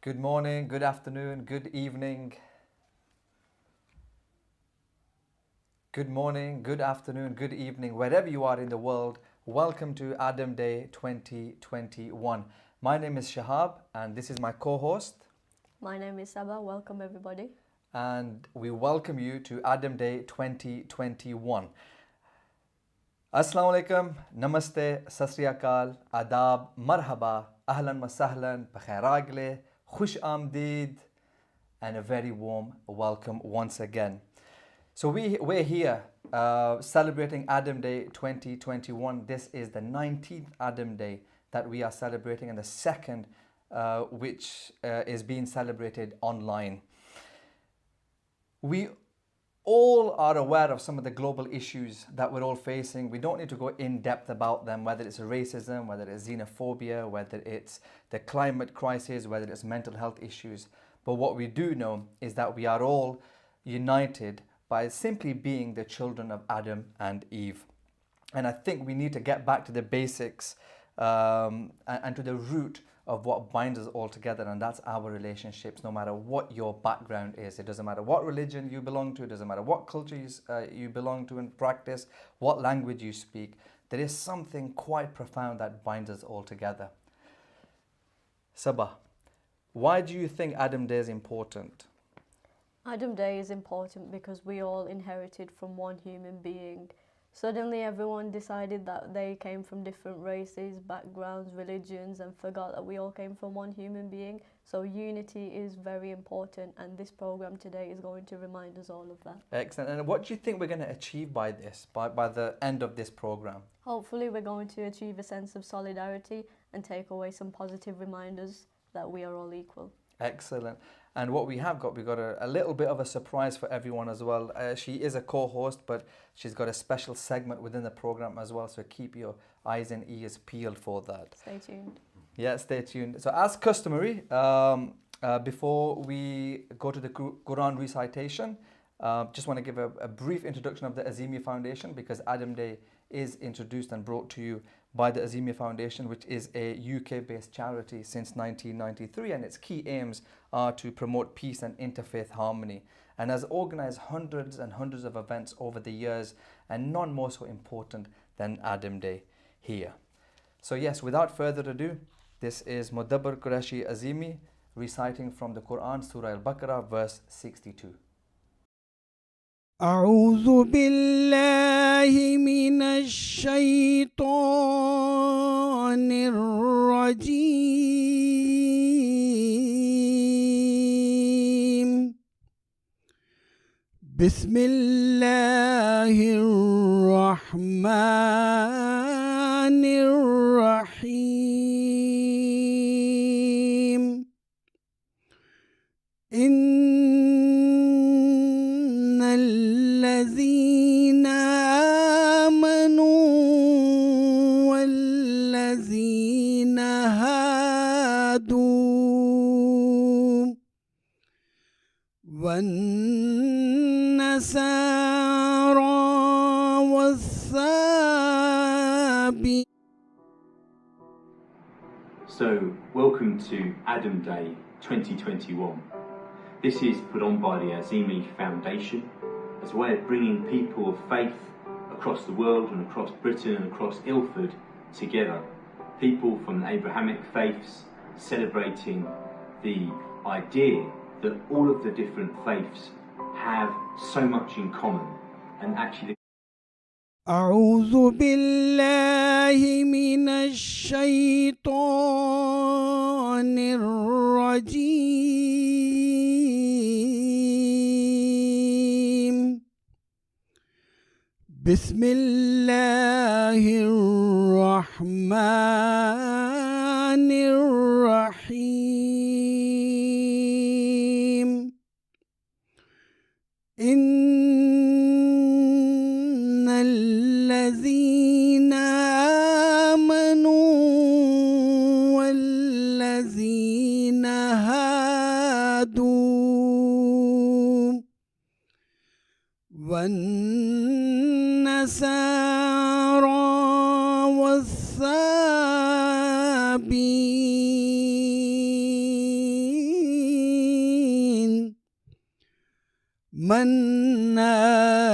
Good morning, good afternoon, good evening. Good morning, good afternoon, good evening, wherever you are in the world. Welcome to Adam Day 2021. My name is Shahab and this is my co-host. My name is Saba. Welcome everybody. And we welcome you to Adam Day 2021. Assalamu alaikum, namaste, sat sri akal, adab, marhaba, ahlan wa sahlan, bakhair agle, khush amdeed, and a very warm welcome once again. So we're here celebrating Adam Day 2021. This is the 19th Adam Day that we are celebrating, and the second which is being celebrated online. We all are aware of some of the global issues that we're all facing. We don't need to go in depth about them, whether it's racism, whether it's xenophobia, whether it's the climate crisis, whether it's mental health issues. But what we do know is that we are all united by simply being the children of Adam and Eve. And I think we need to get back to the basics and to the root of what binds us all together, and that's our relationships, no matter what your background is. It doesn't matter what religion you belong to, it doesn't matter what culture you belong to and practice, what language you speak. There is something quite profound that binds us all together. Sabah, why do you think Adam Day is important? Adam Day is important because we all inherited from one human being. Suddenly everyone decided that they came from different races, backgrounds, religions, and forgot that we all came from one human being. So unity is very important, and this program today is going to remind us all of that. Excellent. And what do you think we're going to achieve by this, by the end of this program? Hopefully we're going to achieve a sense of solidarity and take away some positive reminders that we are all equal. Excellent. And what we've got a little bit of a surprise for everyone as well. She is a co-host, but she's got a special segment within the program as well. So keep your eyes and ears peeled for that. Stay tuned. Yeah, stay tuned. So as customary, before we go to the Quran recitation, just want to give a brief introduction of the Azimi Foundation, because Adam Day is introduced and brought to you by the Azimi Foundation, which is a UK-based charity since 1993, and its key aims are to promote peace and interfaith harmony, and has organized hundreds and hundreds of events over the years, and none more so important than Adam Day here. So yes, without further ado, this is Mudabbir Qureshi Azimi reciting from the Quran, Surah Al-Baqarah, verse 62. أعوذ بالله من الشيطان الرجيم بسم الله الرحمن الرحيم إن الذين آمنوا والذين هادوا والنصارى والصابئين. So, welcome to Adam Day 2021. This is put on by the Azimi Foundation as a way of bringing people of faith across the world and across Britain and across Ilford together. People from the Abrahamic faiths celebrating the idea that all of the different faiths have so much in common, and actually أعوذ بالله من الشيطان الرجيم بسم الله الرحمن الرحيم إن الذين آمنوا والذين هادوا والنصارى والصابئين من آمن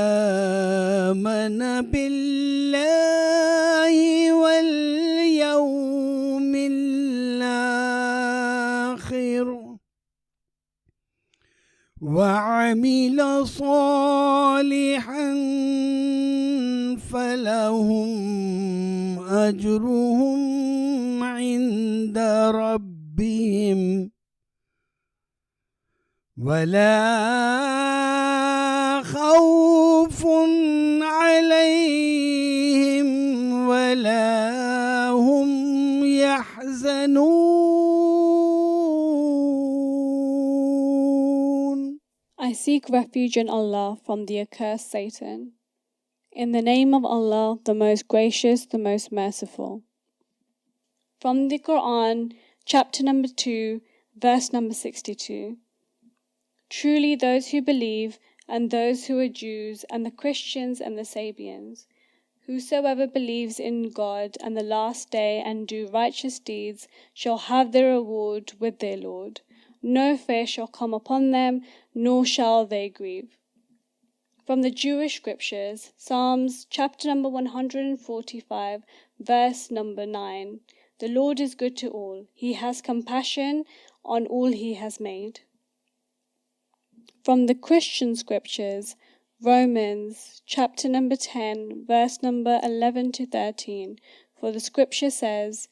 بالله واليوم الآخر وعمل صالحا فلهم أجرهم عند ربهم ولا خوف عليهم ولا هم يحزنون. I seek refuge in Allah from the accursed Satan. In the name of Allah, the most gracious, the most merciful. From the Quran, chapter number 2, verse number 62. Truly those who believe, and those who are Jews, and the Christians and the Sabians, whosoever believes in God and the last day and do righteous deeds shall have their reward with their Lord. No fear shall come upon them, nor shall they grieve. From the Jewish scriptures, Psalms chapter number 145, verse number 9. The Lord is good to all. He has compassion on all he has made. From the Christian scriptures, Romans chapter number 10, verse number 11 to 13. For the scripture says,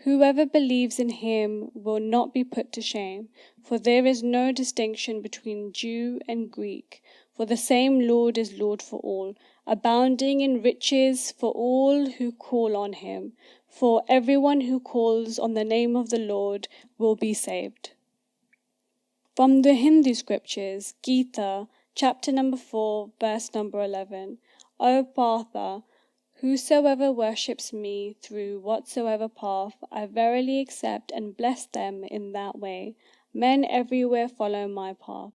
whoever believes in him will not be put to shame, for there is no distinction between Jew and Greek, for the same Lord is Lord for all, abounding in riches for all who call on him. For everyone who calls on the name of the Lord will be saved. From the Hindu scriptures, Gita, chapter number 4, verse number 11. O Partha, whosoever worships me through whatsoever path, I verily accept and bless them in that way. Men everywhere follow my path.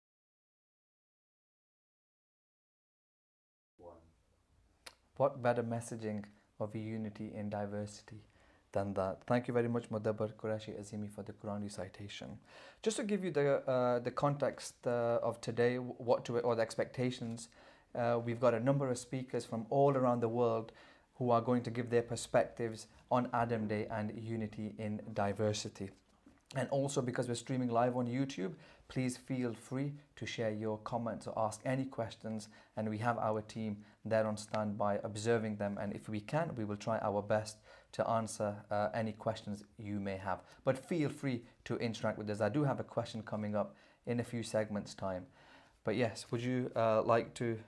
What better messaging of unity in diversity than that? Thank you very much, Mudabbir Qureshi Azimi, for the Quran recitation. Just to give you the context of today, what to or the expectations, we've got a number of speakers from all around the world who are going to give their perspectives on Adam Day and unity in diversity. And also, because we're streaming live on YouTube, please feel free to share your comments or ask any questions, and we have our team there on standby observing them, and if we can, we will try our best to answer any questions you may have. But feel free to interact with us. I do have a question coming up in a few segments time. But yes, would you like to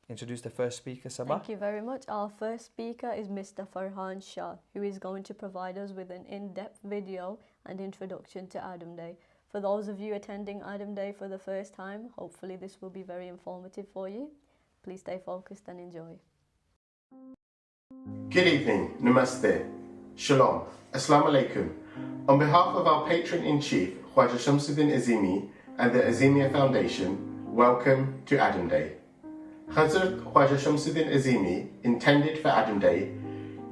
introduce the first speaker, Sabah? Thank you very much. Our first speaker is Mr. Farhan Shah, who is going to provide us with an in-depth video and introduction to Adam Day. For those of you attending Adam Day for the first time, hopefully this will be very informative for you. Please stay focused and enjoy. Good evening, Namaste, Shalom, Assalamu alaikum. On behalf of our Patron-in-Chief, Khwaja Shamsuddin Azimi and the Azeemia Foundation, welcome to Adam Day. Hazrat Khwaja Shamsuddin Azimi intended for Adam Day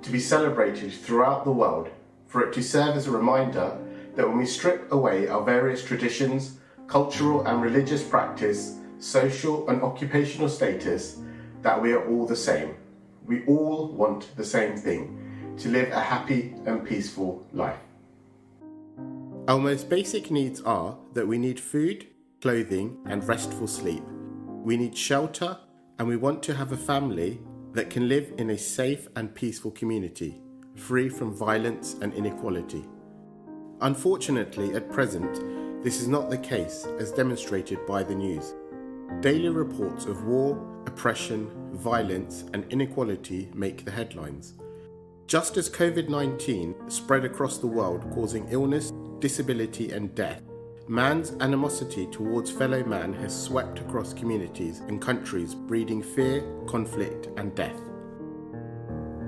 to be celebrated throughout the world, for it to serve as a reminder that when we strip away our various traditions, cultural and religious practice, social and occupational status, that we are all the same. We all want the same thing, to live a happy and peaceful life. Our most basic needs are that we need food, clothing and restful sleep. We need shelter, and we want to have a family that can live in a safe and peaceful community, free from violence and inequality. Unfortunately, at present, this is not the case, as demonstrated by the news. Daily reports of war, oppression, violence and inequality make the headlines. Just as COVID-19 spread across the world, causing illness, disability and death, man's animosity towards fellow man has swept across communities and countries, breeding fear, conflict and death.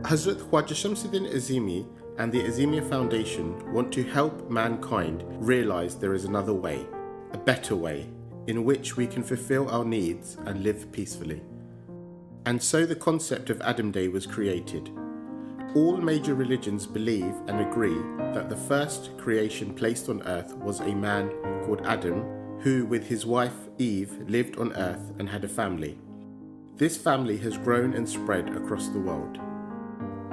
Hazrat Khwaja Shamsuddin Azimi and the Azeemia Foundation want to help mankind realise there is another way, a better way, in which we can fulfill our needs and live peacefully. And so the concept of Adam Day was created. All major religions believe and agree that the first creation placed on earth was a man called Adam, who with his wife Eve lived on earth and had a family. This family has grown and spread across the world.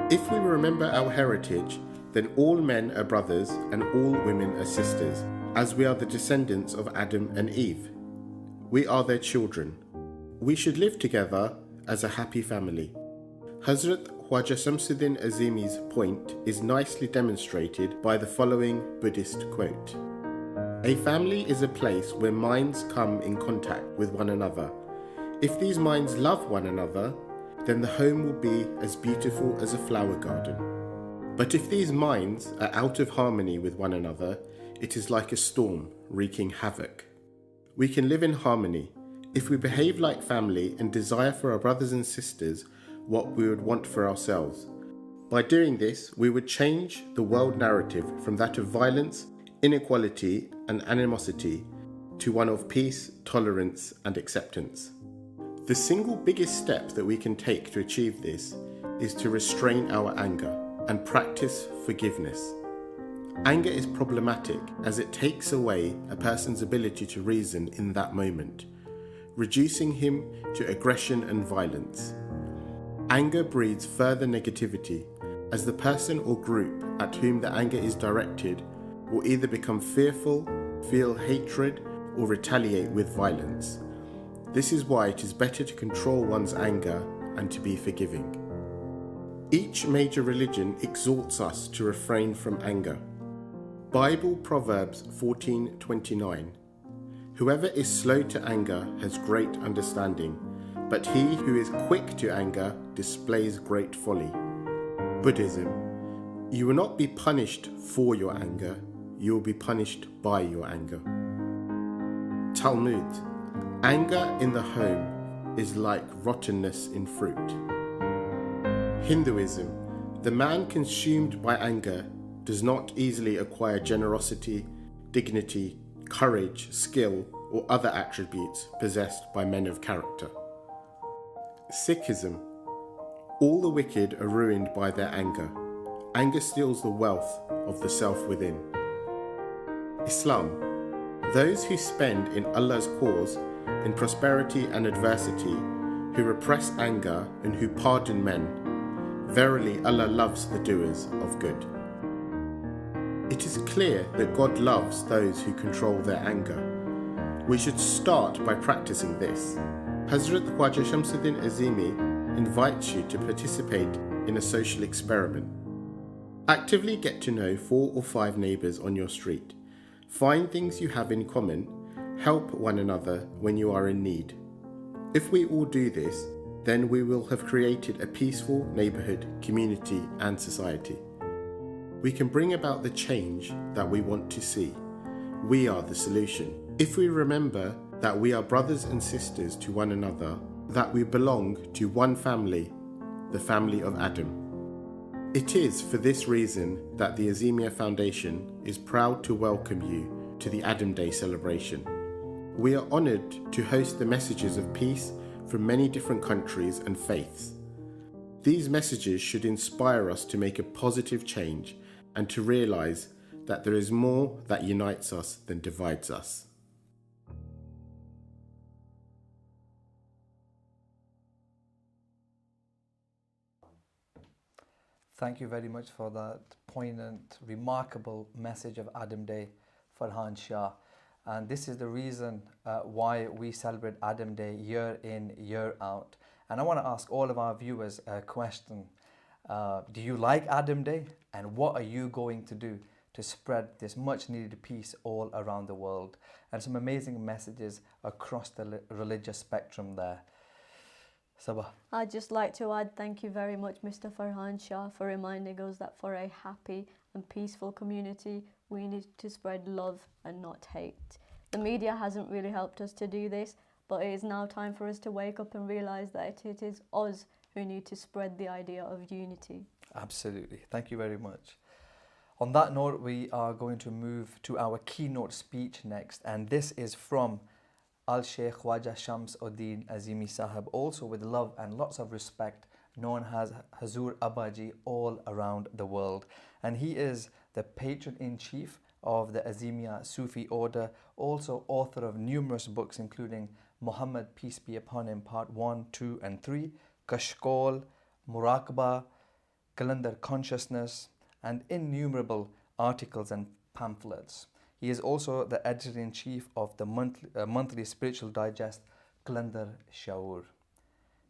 If we remember our heritage, then all men are brothers and all women are sisters, as we are the descendants of Adam and Eve. We are their children. We should live together as a happy family. Hazrat Khwaja Shamsuddin Azimi's point is nicely demonstrated by the following Buddhist quote. A family is a place where minds come in contact with one another. If these minds love one another, then the home will be as beautiful as a flower garden. But if these minds are out of harmony with one another, it is like a storm wreaking havoc. We can live in harmony if we behave like family and desire for our brothers and sisters what we would want for ourselves. By doing this, we would change the world narrative from that of violence, inequality, and animosity to one of peace, tolerance, and acceptance. The single biggest step that we can take to achieve this is to restrain our anger and practice forgiveness. Anger is problematic as it takes away a person's ability to reason in that moment, reducing him to aggression and violence. Anger breeds further negativity as the person or group at whom the anger is directed will either become fearful, feel hatred, or retaliate with violence. This is why it is better to control one's anger and to be forgiving. Each major religion exhorts us to refrain from anger. Bible Proverbs 14:29. Whoever is slow to anger has great understanding, but he who is quick to anger displays great folly. Buddhism. You will not be punished for your anger, you will be punished by your anger. Talmud. Anger in the home is like rottenness in fruit. Hinduism. The man consumed by anger does not easily acquire generosity, dignity, courage, skill, or other attributes possessed by men of character. Sikhism. All the wicked are ruined by their anger. Anger steals the wealth of the self within. Islam. Those who spend in Allah's cause, in prosperity and adversity, who repress anger and who pardon men, verily Allah loves the doers of good. It is clear that God loves those who control their anger. We should start by practicing this. Hazrat Khwaja Shamsuddin Azimi invites you to participate in a social experiment. Actively get to know 4 or 5 neighbours on your street. Find things you have in common. Help one another when you are in need. If we all do this, then we will have created a peaceful neighbourhood, community and society. We can bring about the change that we want to see. We are the solution. If we remember that we are brothers and sisters to one another, that we belong to one family, the family of Adam. It is for this reason that the Azeemia Foundation is proud to welcome you to the Adam Day celebration. We are honoured to host the messages of peace from many different countries and faiths. These messages should inspire us to make a positive change and to realise that there is more that unites us than divides us. Thank you very much for that poignant, remarkable message of Adam Day, Farhan Shah. And this is the reason why we celebrate Adam Day year in, year out. And I want to ask all of our viewers a question. Do you like Adam Day? And what are you going to do to spread this much needed peace all around the world? And some amazing messages across the religious spectrum there. Sabah. I'd just like to add thank you very much, Mr. Farhan Shah, for reminding us that for a happy and peaceful community, we need to spread love and not hate. The media hasn't really helped us to do this, but it is now time for us to wake up and realise that it is us who need to spread the idea of unity. Absolutely. Thank you very much. On that note, we are going to move to our keynote speech next, and this is from Al-Sheikh Khwaja Shamsuddin Azimi Sahib, also with love and lots of respect, known as Hazur Abaji all around the world. And he is the patron-in-chief of the Azeemia Sufi order, also author of numerous books including Muhammad, peace be upon him, part 1, 2 and 3, Kashkol, Muraqaba, Calendar Consciousness, and innumerable articles and pamphlets. He is also the editor-in-chief of the monthly spiritual digest, Calendar Shaur.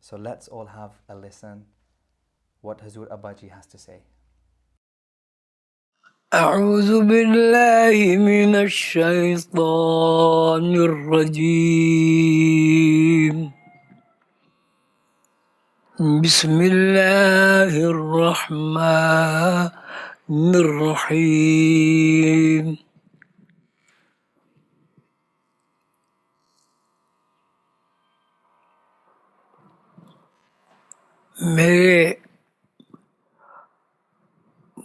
So let's all have a listen what Hazur Abbaji has to say. أعوذ بالله من الشيطان الرجيم بسم الله الرحمن الرحيم میرے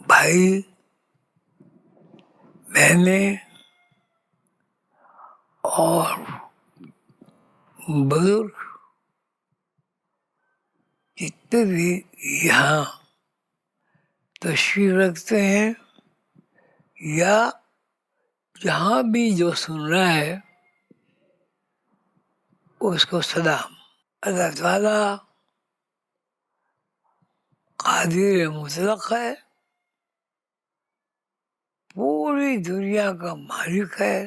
بھائی بہنیں اور بزرگ جتنے بھی یہاں تشریف رکھتے ہیں یا جہاں بھی جو سن رہا ہے اس کو سلام. اللہ تعالیٰ قادر مطلق ہے، پوری دنیا کا مالک ہے،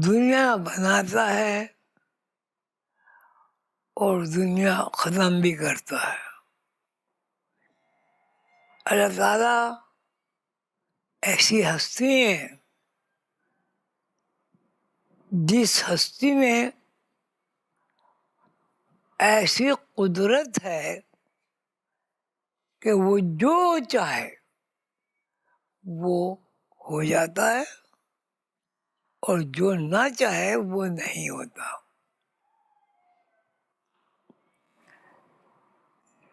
دنیا بناتا ہے اور دنیا ختم بھی کرتا ہے. اللہ تعالیٰ ایسی ہستی ہے جس ہستی میں ایسی قدرت ہے کہ وہ جو چاہے وہ ہو جاتا ہے اور جو نہ چاہے وہ نہیں ہوتا.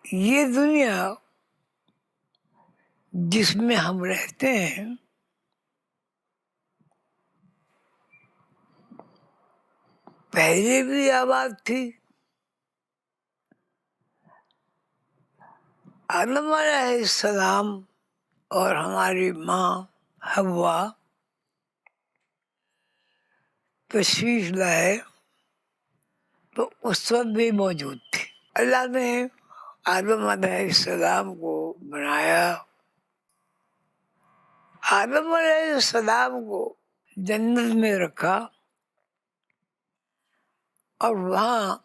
یہ دنیا جس میں ہم رہتے ہیں پہلے بھی آباد تھی. آدم علیہ السلام اور ہماری ماں حوا تشریف لائے تو اس وقت بھی موجود تھی. اللہ نے آدم علیہ السلام کو بنایا. آدم علیہ السلام کو جنت میں رکھا اور وہاں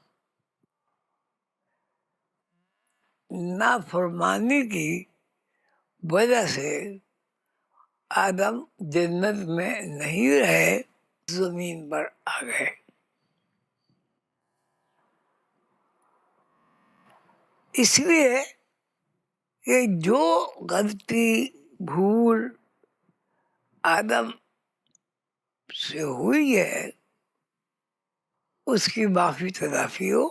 نافرمانی کی وجہ سے آدم جنت میں نہیں رہے، زمین پر آ گئے. اس لیے کہ جو غلطی بھول آدم سے ہوئی ہے اس کی معافی تلافی ہو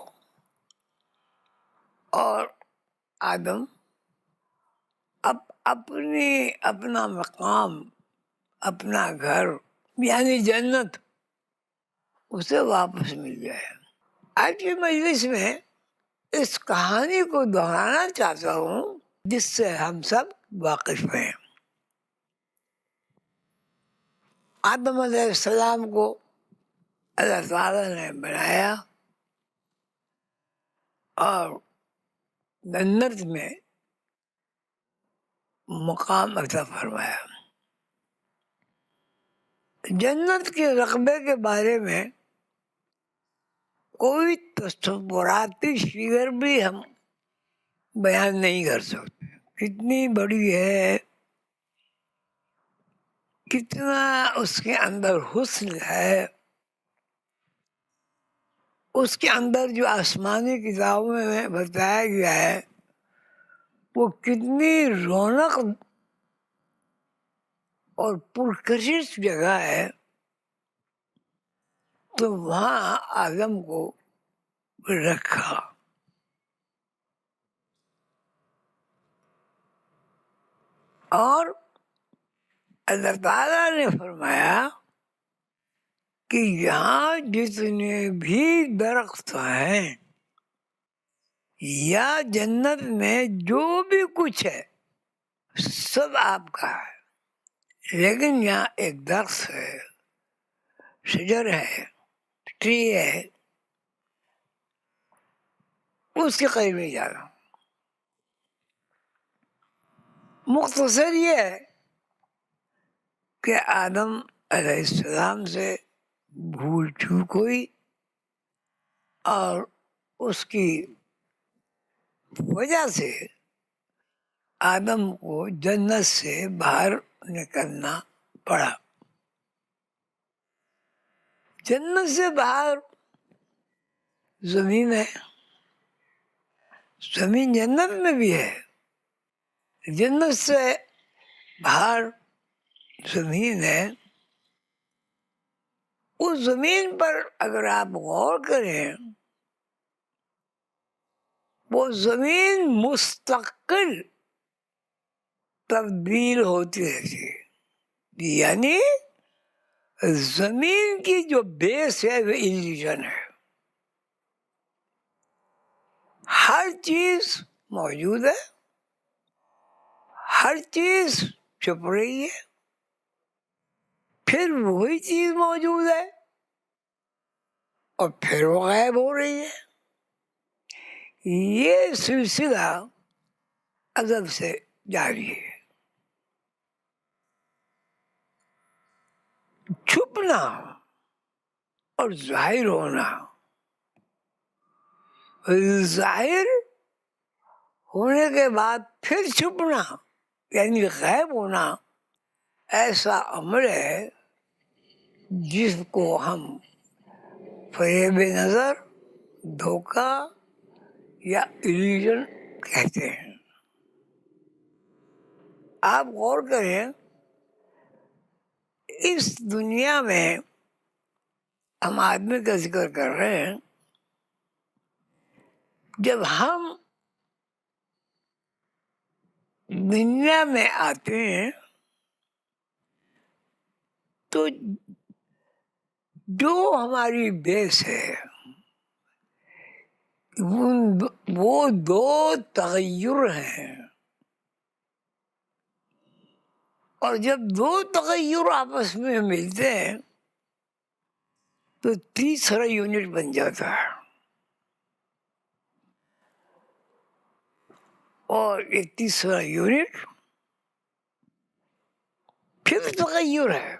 اور آدم اپنا مقام، اپنا گھر یعنی جنت اسے واپس مل جائے. آج کی مجلس میں اس کہانی کو دہرانا چاہتا ہوں جس سے ہم سب واقف ہیں. آدم علیہ السلام کو اللہ تعالیٰ نے بنایا اور جنت میں مقام عطا فرمایا. جنت کے رقبے کے بارے میں کوئی تصوراتی فگر بھی ہم بیان نہیں کر سکتے. کتنی بڑی ہے، کتنا اس کے اندر حسن ہے، اس کے اندر جو آسمانی کتابوں میں بتایا گیا ہے وہ کتنی رونق اور پرکشش جگہ ہے. تو وہاں آدم کو رکھا. اور اللہ تعالیٰ نے فرمایا کہ یہاں جتنے بھی درخت ہیں یا جنت میں جو بھی کچھ ہے सब आपका है, लेकिन यहाँ एक दरख्त है, शजर है, ट्री है, उसके करीब नहीं जाना. मुख्तसर ये है कि आदम अलैहिस्सलाम से भूल चूक हुई और उसकी वजह से आदम को जन्नत से बाहर निकलना पड़ा. जन्नत से बाहर जमीन है, जमीन जन्नत में भी है. जन्नत से बाहर जमीन है. उस जमीन पर अगर आप गौर करें, वो जमीन मुस्तकिल तब्दील होती रहती है. यानी जमीन की जो बेस है वो इल्यूजन है. हर चीज मौजूद है, हर चीज छुप रही है, फिर वही चीज मौजूद है और फिर वो गायब हो रही है. ये सिलसिला अज़ल से जारी है. छुपना और जाहिर होना, जाहिर होने के बाद फिर छुपना यानी गायब होना, ऐसा अमल है जिसको हम फरेब नजर, धोखा या इल्यूजन कहते हैं. आप गौर करें, इस दुनिया में हम आदमी का जिक्र कर रहे हैं. जब हम दुनिया में आते हैं तो जो हमारी बेस है वो दो तगय्युर हैं. और जब दो तगय्युर आपस में मिलते हैं तो तीसरा यूनिट बन जाता है. और ये तीसरा यूनिट फिर तगय्युर है.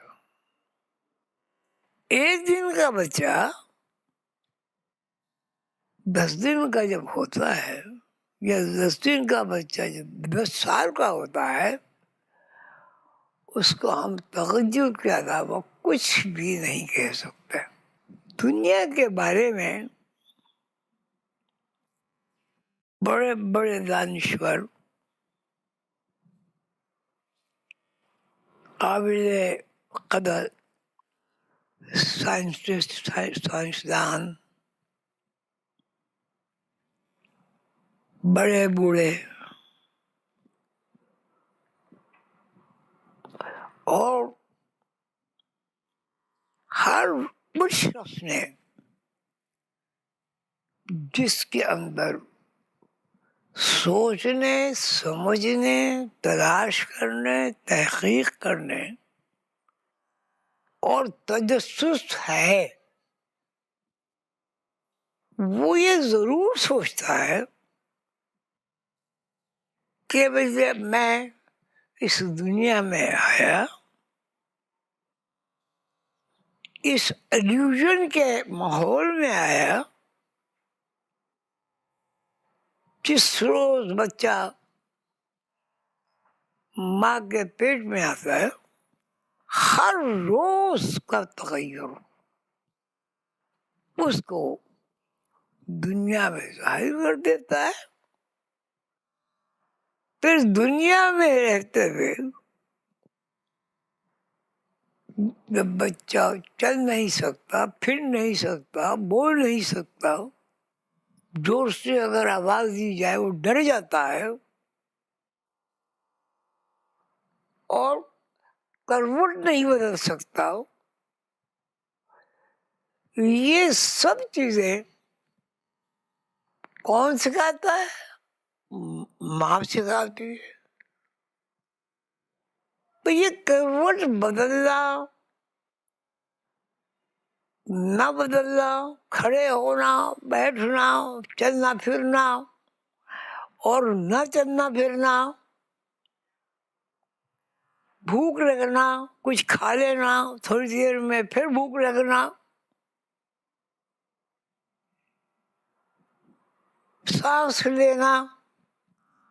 एक दिन का बच्चा 10 दिन का जब होता है, या 10 दिन का बच्चा जब 10 साल का होता है, उसको हम तगय्युर के अलावा कुछ भी नहीं कह सकते. दुनिया के बारे में बड़े बड़े दानिश्वर, काबिल कदर साइंटिस्ट, साइंसदान, बड़े बूढ़े और हर उस शख्स ने जिसके अंदर सोचने, समझने, तलाश करने, तहकीक करने और तजस्सुस है, वो ये जरूर सोचता है कि भाई मैं इस दुनिया में आया, इस इल्यूजन के माहौल में आया. जिस रोज बच्चा माँ के पेट में आता है, हर रोज का तगय्युर उसको दुनिया में जाहिर कर देता है. फिर दुनिया में रहते हुए जब बच्चा चल नहीं सकता, फिर नहीं सकता, बोल नहीं सकता, जोर से अगर आवाज दी जाए वो डर जाता है और करवट नहीं बदल सकता. ये सब चीजें कौन सिखाता है? माँ सिखाती है. تو یہ کروٹ بدلنا نہ بدلنا، کھڑے ہونا، بیٹھنا، چلنا پھرنا اور نہ چلنا پھرنا، بھوک لگنا، کچھ کھا لینا، تھوڑی دیر میں پھر بھوک لگنا، سانس لینا،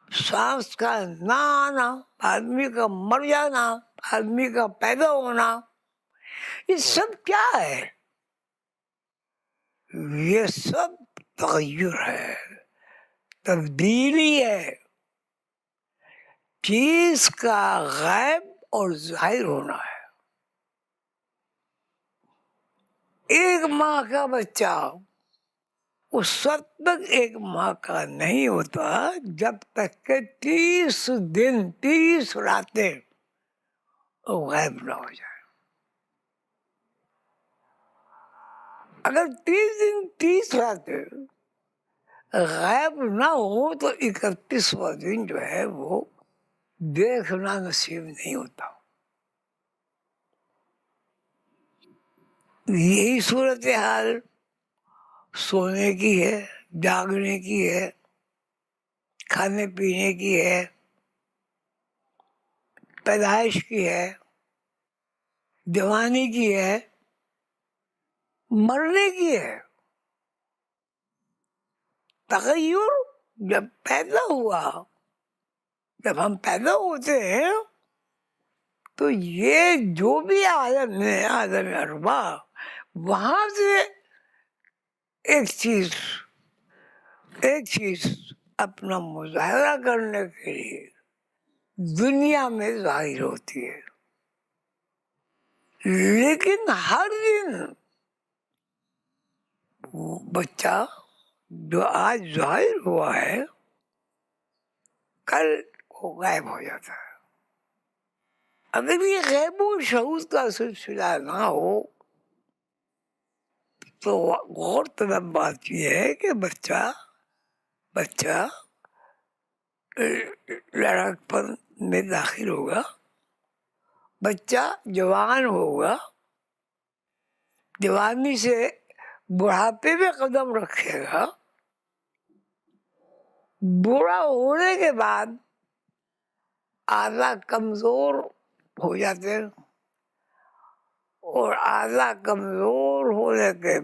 سانس کا نہ آنا، آدمی کا مر جانا، آدمی کا پیدا ہونا، یہ سب کیا ہے؟ یہ سب تغیر ہے، تبدیلی ہے، چیز کا غائب اور ظاہر ہونا ہے۔ ایک ماں کا بچہ اس وقت تک ایک ماں کا نہیں ہوتا جب تک کہ 30 دن 30 راتیں غائب نہ ہو جائے۔ اگر 30 دن 30 راتیں غائب نہ ہو تو 31واں دن جو ہے وہ دیکھنا نصیب نہیں ہوتا۔ یہی صورتحال سونے کی ہے، جاگنے کی ہے، کھانے پینے کی ہے، پیدائش کی ہے، جوانی کی ہے، مرنے کی ہے۔ تغیر جب پیدا ہوا، جب ہم پیدا ہوتے ہیں تو یہ جو بھی عالم ہے، عالم ارواح، وہاں سے ایک چیز اپنا مظاہرہ کرنے کے لیے دنیا میں ظاہر ہوتی ہے، لیکن ہر دن وہ بچہ جو آج ظاہر ہوا ہے کل وہ غائب ہو جاتا ہے۔ اگر یہ غیب و شہود کا سلسلہ نہ ہو تو غور طلب بات یہ ہے کہ بچہ لڑکپن میں داخل ہوگا، بچہ جوان ہوگا، جوانی سے بڑھاپے میں قدم رکھے گا، بوڑھا ہونے کے بعد اعضاء کمزور ہو جاتے ہیں، اور اعضاء کمزور ہونے کے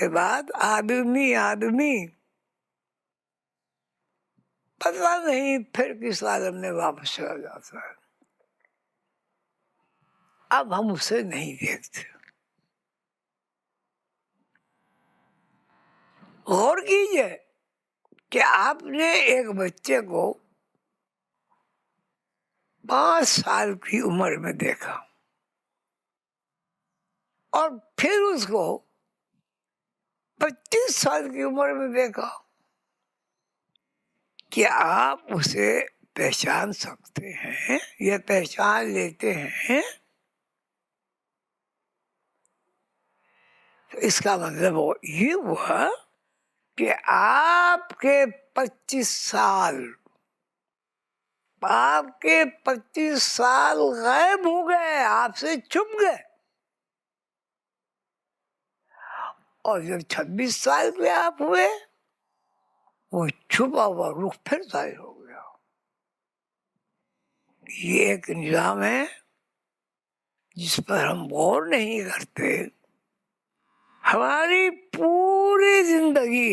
بعد آدمی پتہ نہیں پھر کس عالم میں واپس چلا جاتا ہے۔ اب ہم اسے نہیں دیکھتے۔ غور کیجئے کہ آپ نے ایک بچے کو 5 سال کی عمر میں دیکھا اور پھر اس کو 25 سال کی عمر میں دیکھا، کیا آپ اسے پہچان سکتے ہیں یا پہچان لیتے ہیں؟ اس کا مطلب یہ ہوا کہ آپ کے 25 سال غائب ہو گئے، آپ سے چھپ گئے، اور جب 26 سال کے آپ ہوئے وہ چھپا ہوا رخ پھر ظاہر ہو گیا۔ یہ ایک نظام ہے جس پر ہم غور نہیں کرتے۔ ہماری پوری زندگی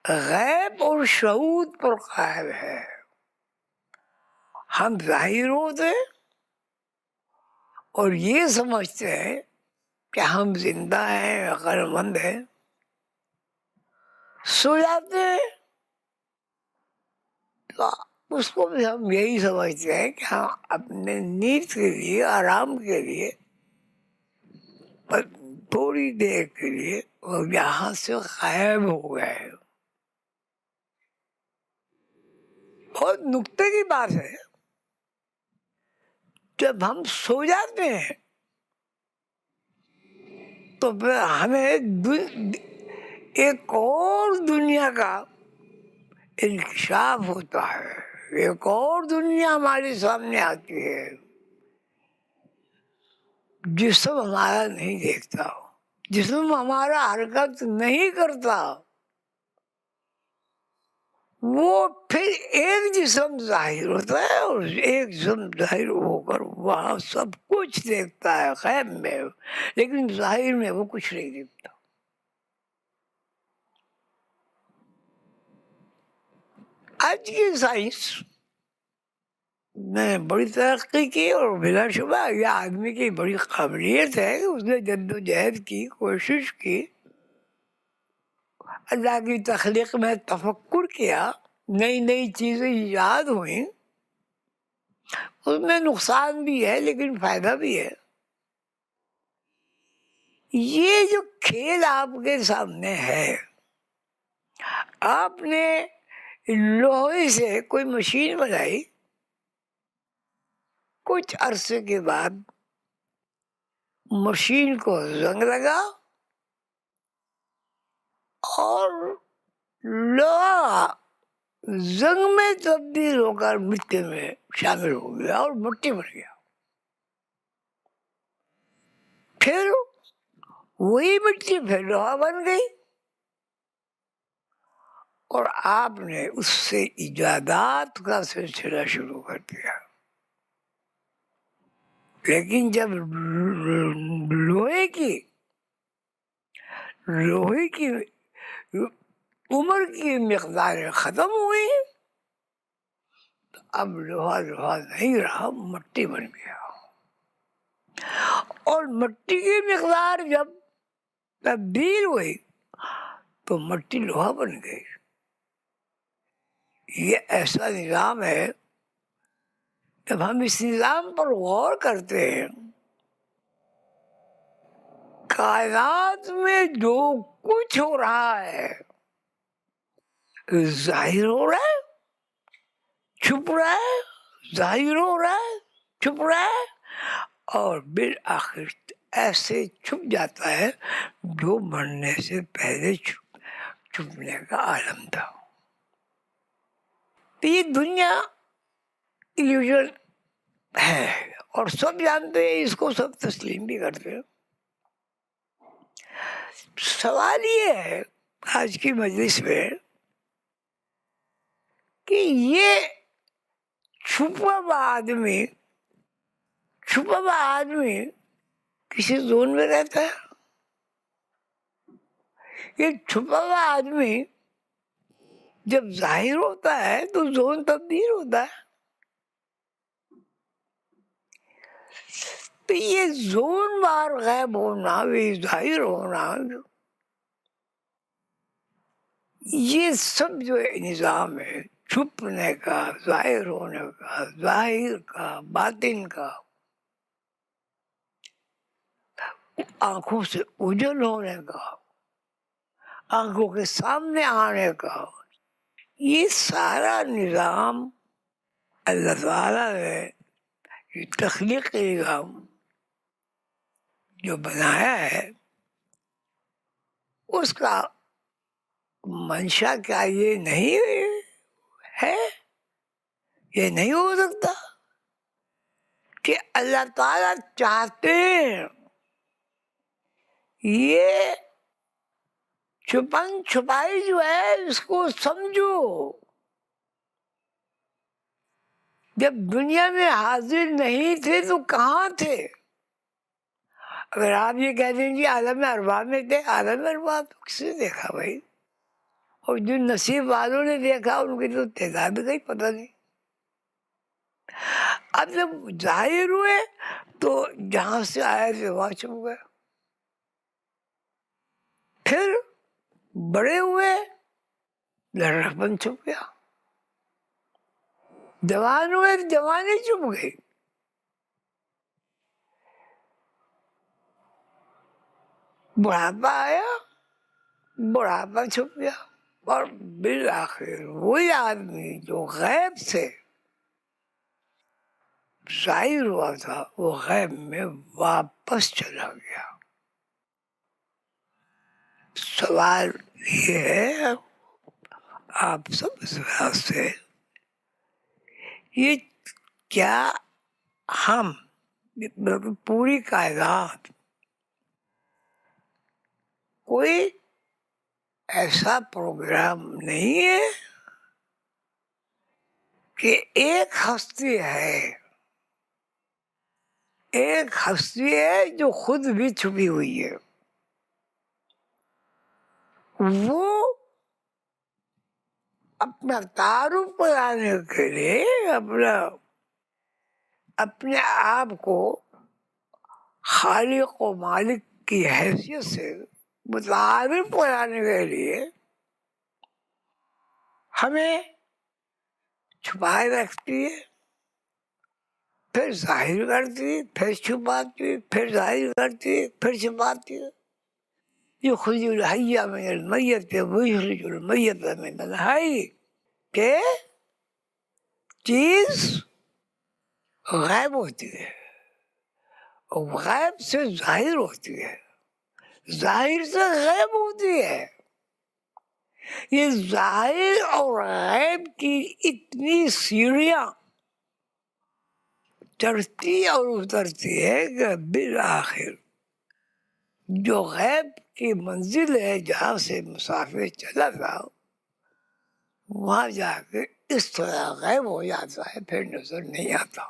غیب اور شہود پر قائم ہے۔ ہم ظاہر ہوتے اور یہ سمجھتے ہیں کہ ہم زندہ ہیں، عقل مند ہیں، سو جاتے ہیں تو اس کو بھی ہم یہی سمجھتے ہیں کہ ہم اپنے نیند کے لیے، آرام کے لیے، تھوڑی دیر کے لیے اور یہاں سے غائب ہو گئے۔ بہت نکتے کی بات ہے، جب ہم سو جاتے ہیں تو پھر ہمیں ایک اور دنیا کا انکشاف ہوتا ہے, ایک اور دنیا ہمارے سامنے آتی ہے. جسم ہمارا نہیں دیکھتا, جسم ہمارا حرکت نہیں کرتا, وہ پھر ایک جسم ظاہر ہوتا ہے اور ایک جسم ظاہر ہو کر وہاں سب کچھ دیکھتا ہے غیب میں, لیکن ظاہر میں وہ کچھ نہیں دیکھتا. آج کی سائنس نے بڑی ترقی کی اور بلا شبہ یہ آدمی کی بڑی قابلیت ہے کہ اس نے جدوجہد کی, کوشش کی, اللہ کی تخلیق میں تفکر کیا, نئی نئی چیزیں ایجاد ہوئیں. اس میں نقصان بھی ہے لیکن فائدہ بھی ہے. یہ جو کھیل آپ کے سامنے ہے, آپ نے لوہے سے کوئی مشین بنائی, کچھ عرصے کے بعد مشین کو زنگ لگا اور لوہا زنگ میں تبدیل ہو کر مٹی میں شامل ہو گیا اور مٹی بن گیا. پھر وہی مٹی پھر لوہا بن گئی اور آپ نے اس سے ایجادات کا سلسلہ شروع کر دیا. لیکن جب لوہے کی عمر کی مقدار ختم ہوئی تو اب لوہا نہیں رہا, مٹی بن گیا. اور مٹی کی مقدار جب تبدیل ہوئی تو مٹی لوہا بن گئی. یہ ایسا نظام ہے, جب ہم اس نظام پر غور کرتے ہیں, کائنات میں جو کچھ ہو رہا ہے ظاہر ہو رہا ہے, چھپ رہا ہے, ظاہر ہو رہا ہے, چھپ رہا ہے, اور بالآخر ایسے چھپ جاتا ہے جو مرنے سے پہلے چھپنے کا عالم تھا. تو یہ دنیا ایلیوژن ہے اور سب جانتے ہیں اس کو, سب تسلیم بھی کرتے ہیں. سوال یہ ہے آج کی مجلس میں کہ یہ چھپا ہوا آدمی کسی زون میں رہتا ہے. یہ چھپا ہوا آدمی جب ظاہر ہوتا ہے تو زون تبدیل ہوتا ہے. تو یہ زون بار غائب ہونا, یہ ظاہر ہونا, یہ سب جو نظام ہے چھپنے کا, ظاہر ہونے کا, ظاہر کا, باطن کا, آنکھوں سے اجل ہونے کا, آنکھوں کے سامنے آنے کا, یہ سارا نظام اللہ تعالیٰ نے یہ تخلیقی نظام جو بنایا ہے, اس کا منشا کیا یہ نہیں ہے, یہ نہیں ہو سکتا کہ اللہ تعالیٰ چاہتے ہیں یہ چھپن چھپائی جو ہے اس کو سمجھو. جب دنیا میں حاضر نہیں تھے تو کہاں تھے؟ اگر آپ یہ کہہ دیں جی عالم ارواح میں تھے, عالم ارواح کس نے دیکھا بھائی؟ اور جو نصیب والوں نے دیکھا ان کی تو تعداد کا ہی پتہ نہیں. اب جب ظاہر ہوئے تو جہاں سے آئے تھے وہاں چھپ گئے, پھر بڑے ہوئے لڑکپن چھپ گیا, جوان ہوئے تو جوانی چھپ گئی, بڑھاپا آیا بڑھاپا چھپ گیا, اور بالآخر وہی آدمی جو غیب سے ظاہر ہوا تھا وہ غیب میں واپس چلا گیا. سوال یہ ہے آپ سب سے، یہ کیا ہم پوری کائنات کوئی ایسا پروگرام نہیں ہے کہ ایک ہستی ہے جو خود بھی چھپی ہوئی ہے، وہ اپنا تعارف کرانے کے لیے اپنے آپ کو خالق و مالک کی حیثیت سے متعارف کرانے کے لیے ہمیں چھپائے رکھتی ہے، پھر ظاہر کرتی ہے، پھر چھپاتی ہے، پھر ظاہر کرتی ہے، پھر چھپاتی ہے۔ یخرج الحی من المیت ویخرج المیت من الحی، کہ چیز غائب ہوتی ہے، غائب سے ظاہر ہوتی ہے، ظاہر سے غائب ہوتی ہے۔ یہ ظاہر اور غائب کی اتنی سیڑھیاں چڑھتی اور اترتی ہے کہ بالآخر جو غیب کی منزل ہے جہاں سے مسافر چلا تھا، وہاں جا کے اس طرح غائب ہو جاتا ہے، پھر نظر نہیں آتا۔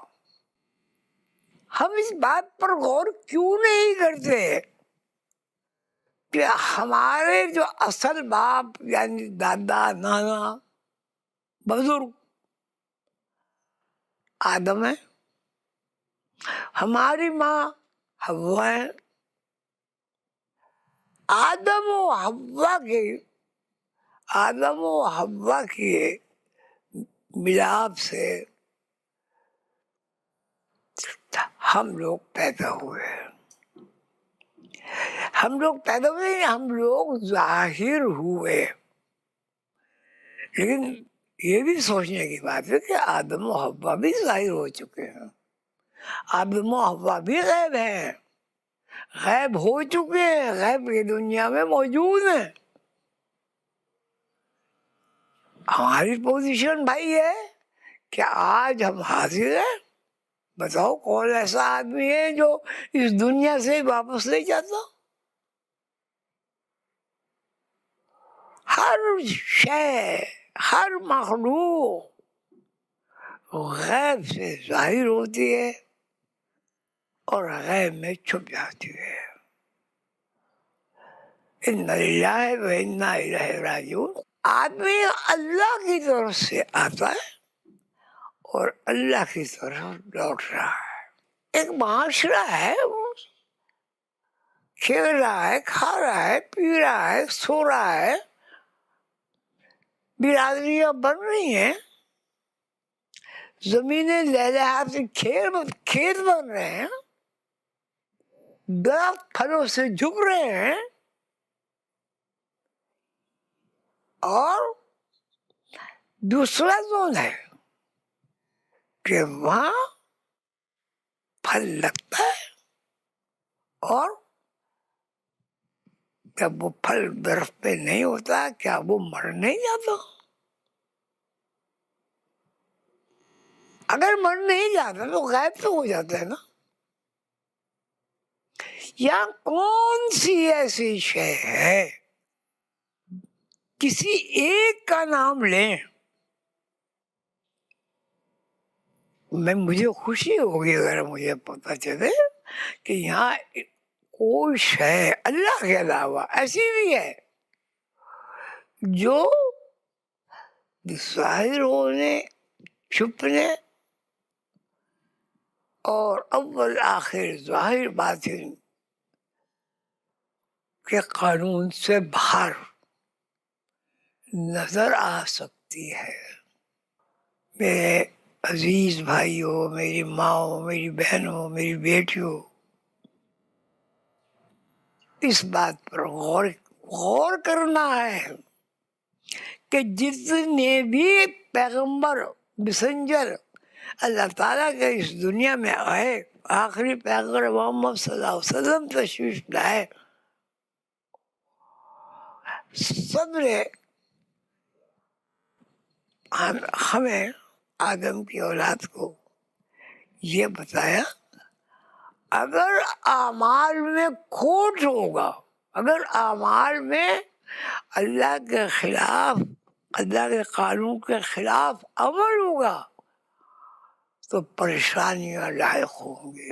ہم اس بات پر غور کیوں نہیں کرتے کہ ہمارے جو اصل باپ یعنی دادا نانا بزرگ آدم ہے، ہماری ماں حوا ہے، آدم و حوا کے ملاپ سے ہم لوگ پیدا ہوئے، ہم لوگ ظاہر ہوئے۔ لیکن یہ بھی سوچنے کی بات ہے کہ آدم و حوا بھی ظاہر ہو چکے ہیں، آدم و حوا بھی غیب ہیں، غیب ہو چکے ہیں، غیب کی دنیا میں موجود ہیں۔ ہماری پوزیشن بھائی ہے کہ آج ہم حاضر ہیں، بتاؤ کون ایسا آدمی ہے جو اس دنیا سے واپس نہیں جاتا؟ ہر شے، ہر مخلوق غیب سے ظاہر ہوتی ہے اور غیب میں چھپ جاتی ہے۔ اِنَّا لِلَّهِ وَإِنَّا إِلَيْهِ رَاجِعُونَ۔ آدمی اللہ کی طرف سے آتا ہے اور اللہ کی طرف لوٹ رہا ہے۔ ایک معاشرہ ہے، وہ کھیل رہا ہے، کھا رہا ہے، پی رہا ہے، سو رہا ہے، برادریاں بن رہی ہیں، زمینیں لہلہا سے کھیت بن رہے ہیں، درخت پھلوں سے جھک رہے ہیں، اور دوسرا زون ہے کہ وہاں پھل لگتا ہے اور جب وہ پھل درخت پہ نہیں ہوتا کیا وہ مر نہیں جاتا؟ اگر مر نہیں جاتا تو غائب تو ہو جاتا ہے نا۔ یہاں کون سی ایسی شے ہے، کسی ایک کا نام لیں، مجھے خوشی ہوگی اگر مجھے پتا چلے کہ یہاں کوئی شے اللہ کے علاوہ ایسی بھی ہے جو ظاہر ہونے، چھپنے اور اول آخر ظاہر باطن کے قانون سے باہر نظر آ سکتی ہے۔ میرے عزیز بھائیوں، میری ماں، میری بہنوں، میری بیٹیوں، اس بات پر غور کرنا ہے کہ جتنے بھی پیغمبر میسنجر اللہ تعالیٰ کے اس دنیا میں آئے، آخری پیغمبر محمد صلی اللہ علیہ وسلم تشریف لائے، सब ने हमें आदम की औलाद को ये बताया, अगर आमाल में खोट होगा, अगर आमाल में अल्लाह के खिलाफ, अल्लाह के कानून के खिलाफ अमल होगा तो परेशानियां लायक होंगी,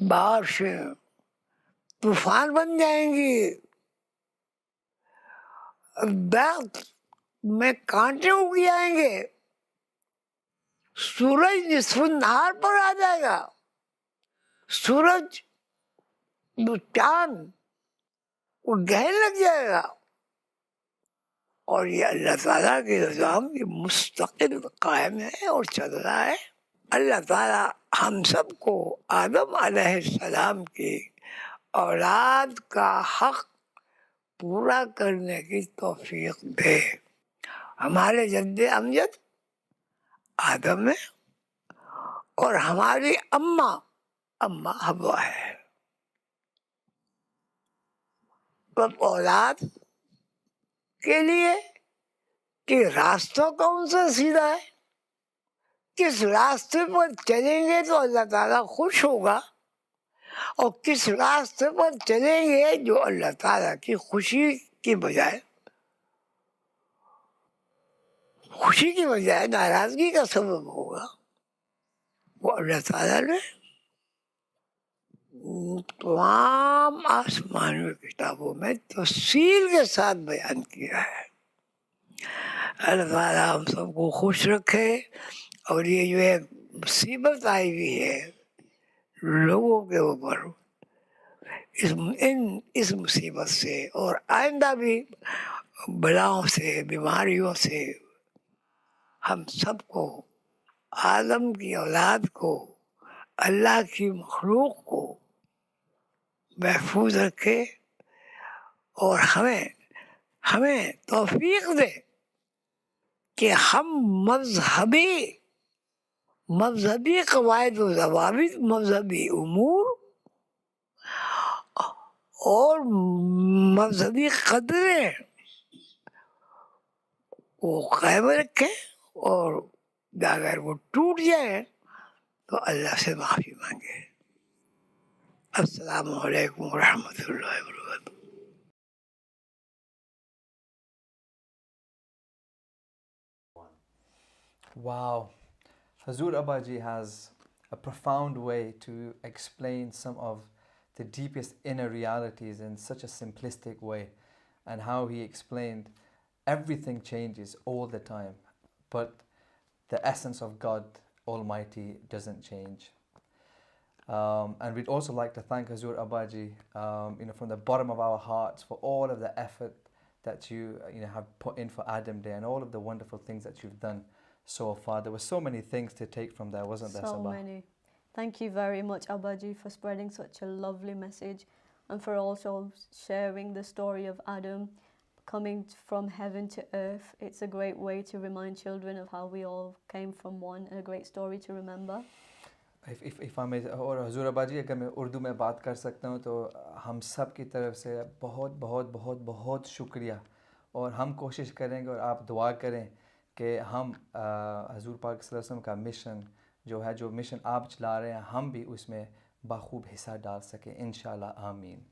बारिशें तूफान बन जाएंगी, दर्द में कांटे उग जाएंगे, सूरज निस्फ नहार पर आ जाएगा, सूरज चांद वो गहन लग जाएगा। और ये अल्लाह ताला के निज़ाम ये मुस्तकिल कायम है और चल रहा है। अल्लाह ताला हम सबको आदम अलैहिस्सलाम की औलाद का हक पूरा करने की तौफीक दे। हमारे जद्दे अमजद आदम है और हमारी अम्मा हवा है। तब औलाद के लिए कि रास्ता कौन सा सीधा है, किस रास्ते पर चलेंगे तो अल्लाह ताला खुश होगा और किस रास्ते पर चलेंगे जो अल्लाह ताला की खुशी की बजाय नाराजगी का सबब होगा, वो अल्लाह ताला ने तमाम आसमानी किताबों में तफसील के साथ बयान किया है। अल्लाह ताला हम सबको खुश रखे। और ये जो एक मुसीबत आई हुई है लोगों के ऊपर, इस मुसीबत से और आइंदा भी बलाओं से, बीमारियों से हम सबको, आदम की औलाद को, अल्लाह की मखलूक को महफूज रखे और हमें तौफीक दे कि हम मजहबी कवायद व ज़वाबित, मजहबी उमूर और मजहबी कदरें वो कायम रखें और अगर वो टूट जाए तो अल्लाह से माफ़ी मांगे। अस्सलामु अलैकुम व रहमतुल्लाहि व बरकातुहू। Wow. Hazur Abbaji has a profound way to explain some of the deepest inner realities in such a simplistic way, and how he explained everything changes all the time, but the essence of God Almighty doesn't change. And we'd also like to thank Hazur Abbaji, from the bottom of our hearts for all of the effort that you have put in for Adam Day and all of the wonderful things that you've done so far. There were so many things to take from there, wasn't there, So Sabah? many. Thank you very much, Abbaji, for spreading such a lovely message and for also sharing the story of Adam coming from heaven to earth. It's a great way to remind children of how we all came from one, and a great story to remember. If I may, और हजूर अब्बाजी अगर मैं उर्दू में बात कर सकता हूँ तो हम सब की तरफ से बहुत बहुत बहुत बहुत शुक्रिया, और हम कोशिश करेंगे और आप दुआ करें कि हम हजूर पाक सल्लल्लाहु अलैहि वसल्लम का मिशन जो मिशन आप चला रहे हैं, हम भी उसमें बाखूब हिस्सा डाल सकें, इंशाल्लाह, आमीन.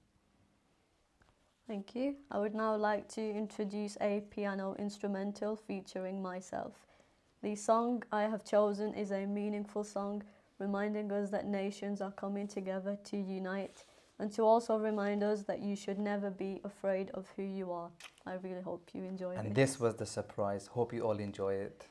Thank you. I would now like to introduce a piano instrumental featuring myself. The song I have chosen is a meaningful song, reminding us that nations are coming together to unite, and to also remind us that you should never be afraid of who you are. I really hope you enjoy it. And this was the surprise. Hope you all enjoy it.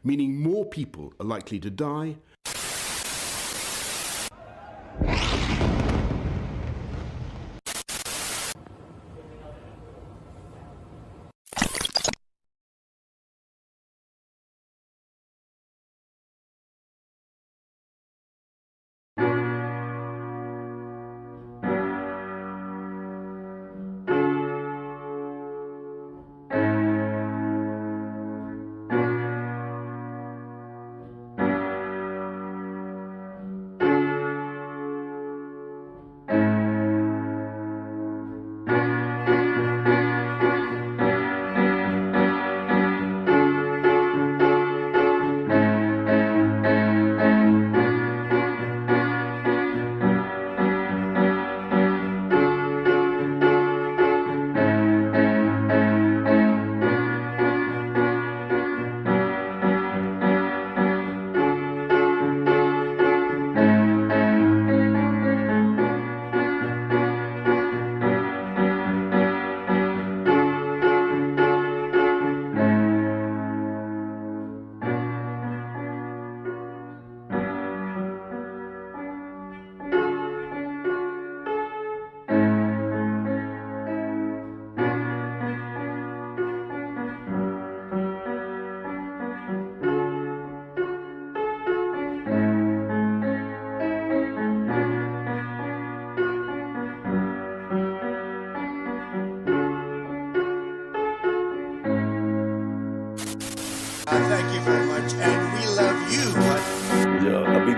Meaning more people are likely to die.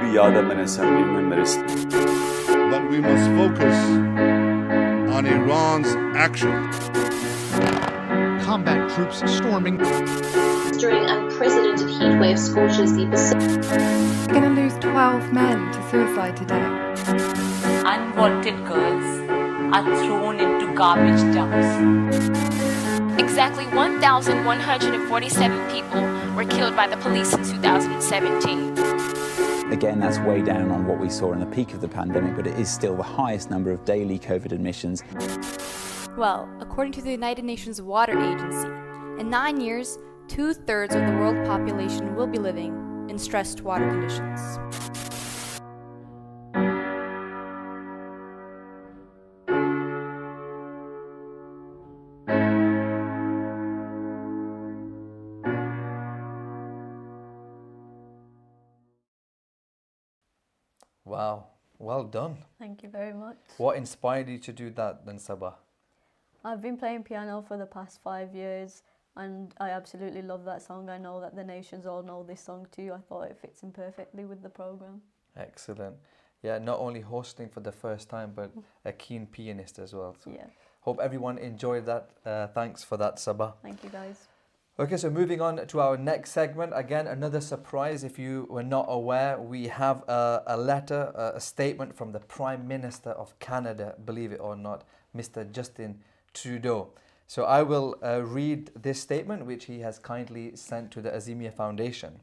riyada min assembly mein mirist. But we must focus on Iran's action. Combat troops storming. During unprecedented heatwave scorches the Pacific. We're going to lose 12 men to suicide today. Unwanted girls are thrown into garbage dumps. Exactly 1,147 people were killed by the police in 2017. Again, that's way down on what we saw in the peak of the pandemic, but it is still the highest number of daily COVID admissions. Well, according to the United Nations Water Agency, in 9 years, 2/3 of the world population will be living in stressed water conditions. Wow, well done. Thank you very much. What inspired you to do that then, Sabah? I've been playing piano for the past 5 years and I absolutely love that song. I know that the nations all know this song too. I thought it fits in perfectly with the programme. Excellent. Yeah, not only hosting for the first time, but a keen pianist as well. So yeah. Hope everyone enjoyed that. Thanks for that, Sabah. Thank you, guys. Okay, so moving on to our next segment. Again, another surprise. If you were not aware, we have a letter, a statement from the Prime Minister of Canada, believe it or not, Mr. Justin Trudeau. So I will read this statement, which he has kindly sent to the Azeemia Foundation.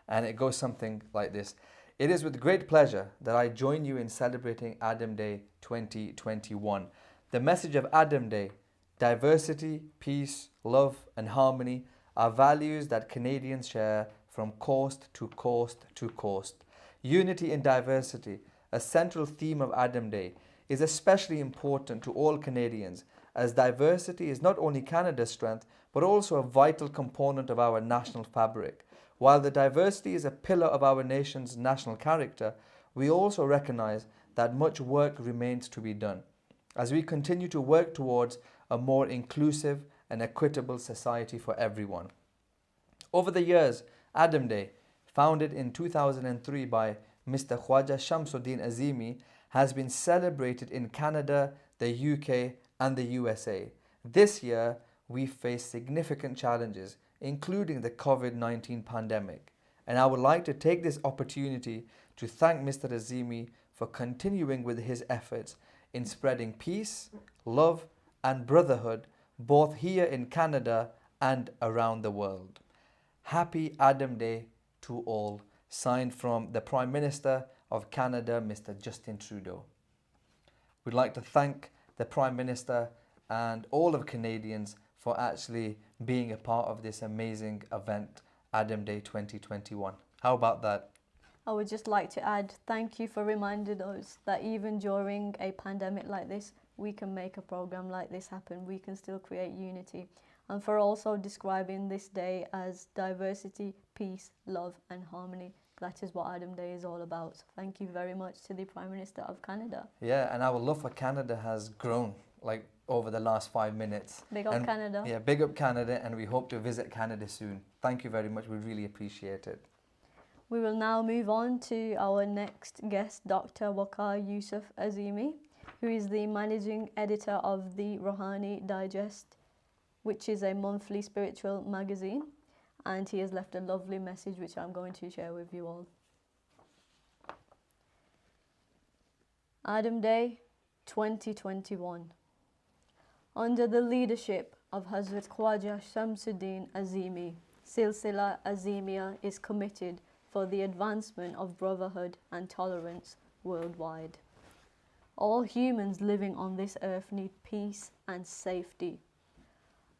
And it goes something like this. It is with great pleasure that I join you in celebrating Adam Day 2021. The message of Adam Day, diversity, peace, love and harmony, are values that Canadians share from coast to coast to coast. Unity in diversity, a central theme of Adam Day, is especially important to all Canadians, as diversity is not only Canada's strength, but also a vital component of our national fabric. While the diversity is a pillar of our nation's national character, we also recognize that much work remains to be done, as we continue to work towards a more inclusive and equitable society for everyone. Over the years, Adam Day, founded in 2003 by Mr. Khwaja Shamsuddin Azimi, has been celebrated in Canada, the UK and the USA. This year, we face significant challenges, including the COVID-19 pandemic. And I would like to take this opportunity to thank Mr. Azimi for continuing with his efforts in spreading peace, love and brotherhood both here in Canada and around the world. Happy Adam Day to all. Signed from the Prime Minister of Canada, Mr. Justin Trudeau. We'd like to thank the Prime Minister and all of Canadians for actually being a part of this amazing event, Adam Day 2021. How about that? I would just like to add, thank you for reminding us that even during a pandemic like this, we can make a program like this happen. We can still create unity. And for also describing this day as diversity, peace, love and harmony. That is what Adam Day is all about. So thank you very much to the Prime Minister of Canada. Yeah, and our love for Canada has grown like over the last 5 minutes. Big up Canada. Yeah, big up Canada, and we hope to visit Canada soon. Thank you very much. We really appreciate it. We will now move on to our next guest, Dr. Waqar Yusuf Azimi, who is the managing editor of the Rouhani Digest, which is a monthly spiritual magazine. And he has left a lovely message which I'm going to share with you all. Adam Day 2021. Under the leadership of Hazrat Khwaja Shamsuddin Azimi, Silsila Azeemia is committed for the advancement of brotherhood and tolerance worldwide. All humans living on this earth need peace and safety.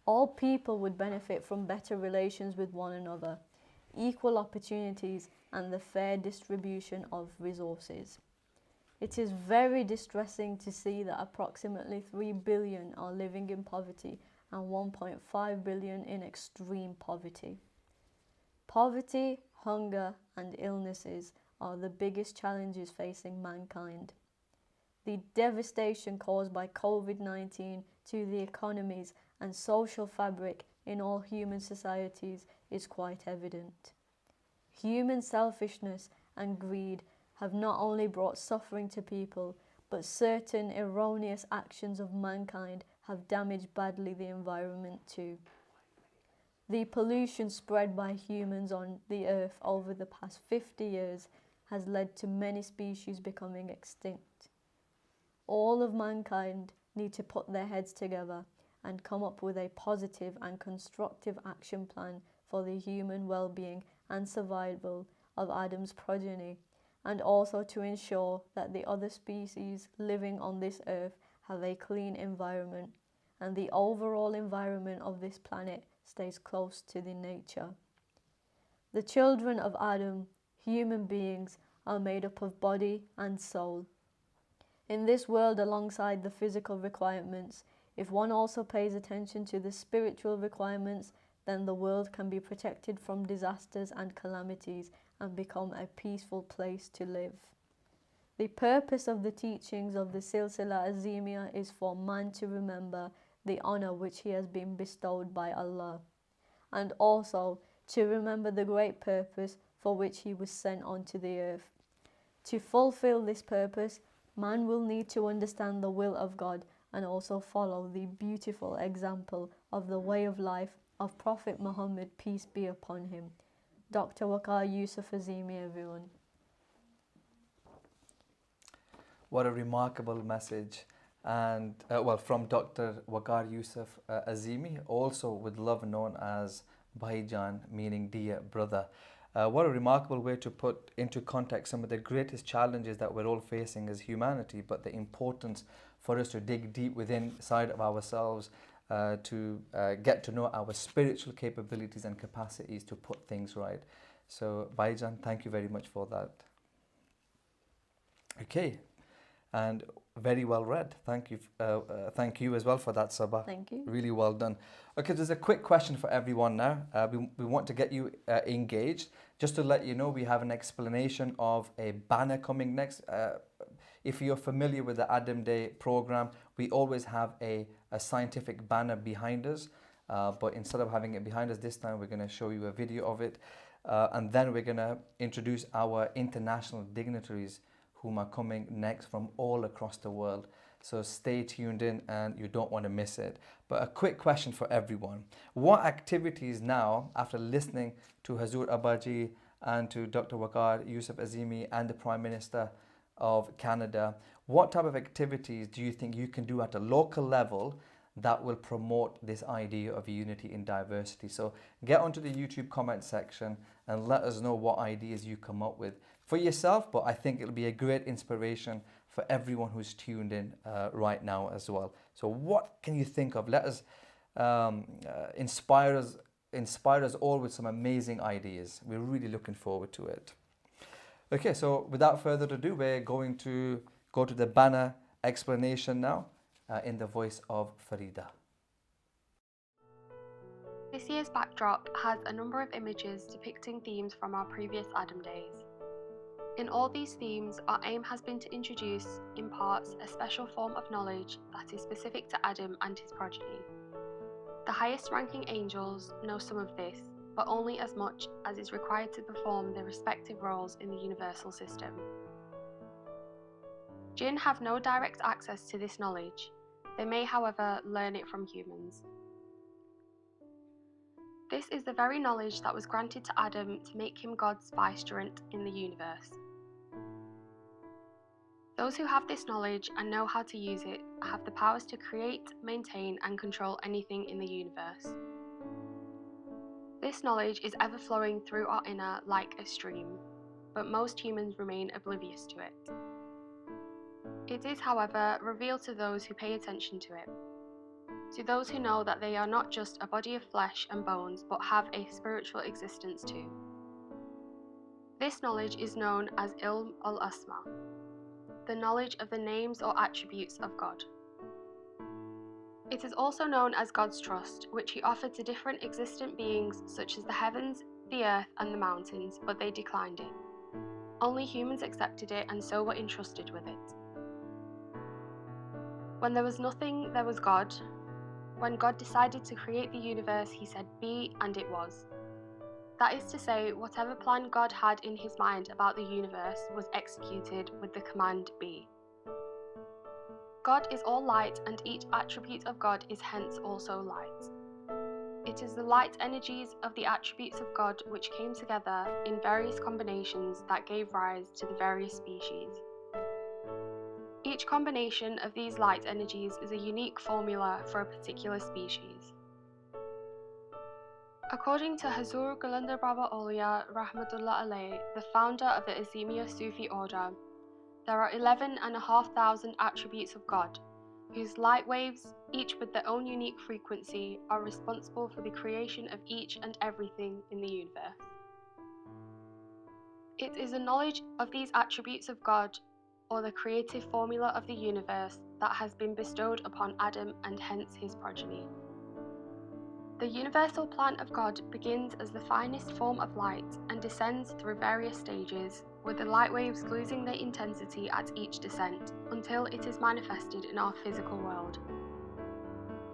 All people would benefit from better relations with one another, equal opportunities and the fair distribution of resources. It is very distressing to see that approximately 3 billion are living in poverty and 1.5 billion in extreme poverty. Poverty, hunger and illnesses are the biggest challenges facing mankind. The devastation caused by COVID-19 to the economies and social fabric in all human societies is quite evident. Human selfishness and greed have not only brought suffering to people, but certain erroneous actions of mankind have damaged badly the environment too. The pollution spread by humans on the earth over the past 50 years has led to many species becoming extinct. All of mankind need to put their heads together and come up with a positive and constructive action plan for the human well-being and survival of Adam's progeny, and also to ensure that the other species living on this earth have a clean environment and the overall environment of this planet stays close to the nature. The children of Adam, human beings, are made up of body and soul. In this world, alongside the physical requirements, if one also pays attention to the spiritual requirements, then the world can be protected from disasters and calamities and become a peaceful place to live. The purpose of the teachings of the Silsila Azeemia is for man to remember the honor which he has been bestowed by Allah, and also to remember the great purpose for which he was sent onto the earth. To fulfill this purpose, man will need to understand the will of God and also follow the beautiful example of the way of life of Prophet Muhammad, peace be upon him. Dr. Waqar Yusuf Azimi, everyone. What a remarkable message. And from Dr. Waqar Yusuf Azimi, also with love known as Bhaijan, meaning dear brother. What a remarkable way to put into context some of the greatest challenges that we're all facing as humanity, but the importance for us to dig deep within inside of ourselves to get to know our spiritual capabilities and capacities to put things right. So Bhaijan, thank you very much for that. Okay, and very well read. Thank you. Thank you as well for that, Sabah. Thank you. Really well done. Okay, there's a quick question for everyone now. We want to get you engaged. Just to let you know, we have an explanation of a banner coming next. If you're familiar with the Adam Day program, we always have a scientific banner behind us. But instead of having it behind us this time, we're going to show you a video of it. And then we're going to introduce our international dignitaries whom are coming next from all across the world. So stay tuned in and you don't want to miss it. But a quick question for everyone. What activities now, after listening to Hazur Abaji and to Dr. Waqar Yusuf Azimi and the Prime Minister of Canada, what type of activities do you think you can do at a local level that will promote this idea of unity in diversity? So get onto the YouTube comment section and let us know what ideas you come up with for yourself, but I think it'll be a great inspiration for everyone who's tuned in right now as well. So what can you think of? Let us inspire us all with some amazing ideas. We're really looking forward to it. Okay, so without further ado, we're going to go to the banner explanation now in the voice of Farida. This year's backdrop has a number of images depicting themes from our previous Adam Days. In all these themes, our aim has been to introduce, in parts, a special form of knowledge that is specific to Adam and his progeny. The highest ranking angels know some of this, but only as much as is required to perform their respective roles in the universal system. Jinn have no direct access to this knowledge. They may, however, learn it from humans. This is the very knowledge that was granted to Adam to make him God's vicegerent in the universe. Those who have this knowledge and know how to use it have the powers to create, maintain, and control anything in the universe. This knowledge is ever flowing through our inner like a stream, but most humans remain oblivious to it. It is, however, revealed to those who pay attention to it, to those who know that they are not just a body of flesh and bones, but have a spiritual existence too. This knowledge is known as Ilm al-Asma, the knowledge of the names or attributes of God. It is also known as God's trust, which he offered to different existent beings such as the heavens, the earth, and the mountains, but they declined it. Only humans accepted it and so were entrusted with it. When there was nothing, there was God. When God decided to create the universe, he said, "Be," and it was. That is to say, whatever plan God had in his mind about the universe was executed with the command be. God is all light, and each attribute of God is hence also light. It is the light energies of the attributes of God which came together in various combinations that gave rise to the various species. Each combination of these light energies is a unique formula for a particular species. According to Hazur Gulender Baba Aulia Rahmatullah Alayh, the founder of the Azeemia Sufi order, there are 11,500 attributes of God, whose light waves, each with their own unique frequency, are responsible for the creation of each and everything in the universe. It is a knowledge of these attributes of God, or the creative formula of the universe, that has been bestowed upon Adam and hence his progeny. The universal plan of God begins as the finest form of light and descends through various stages, with the light waves losing their intensity at each descent, until it is manifested in our physical world.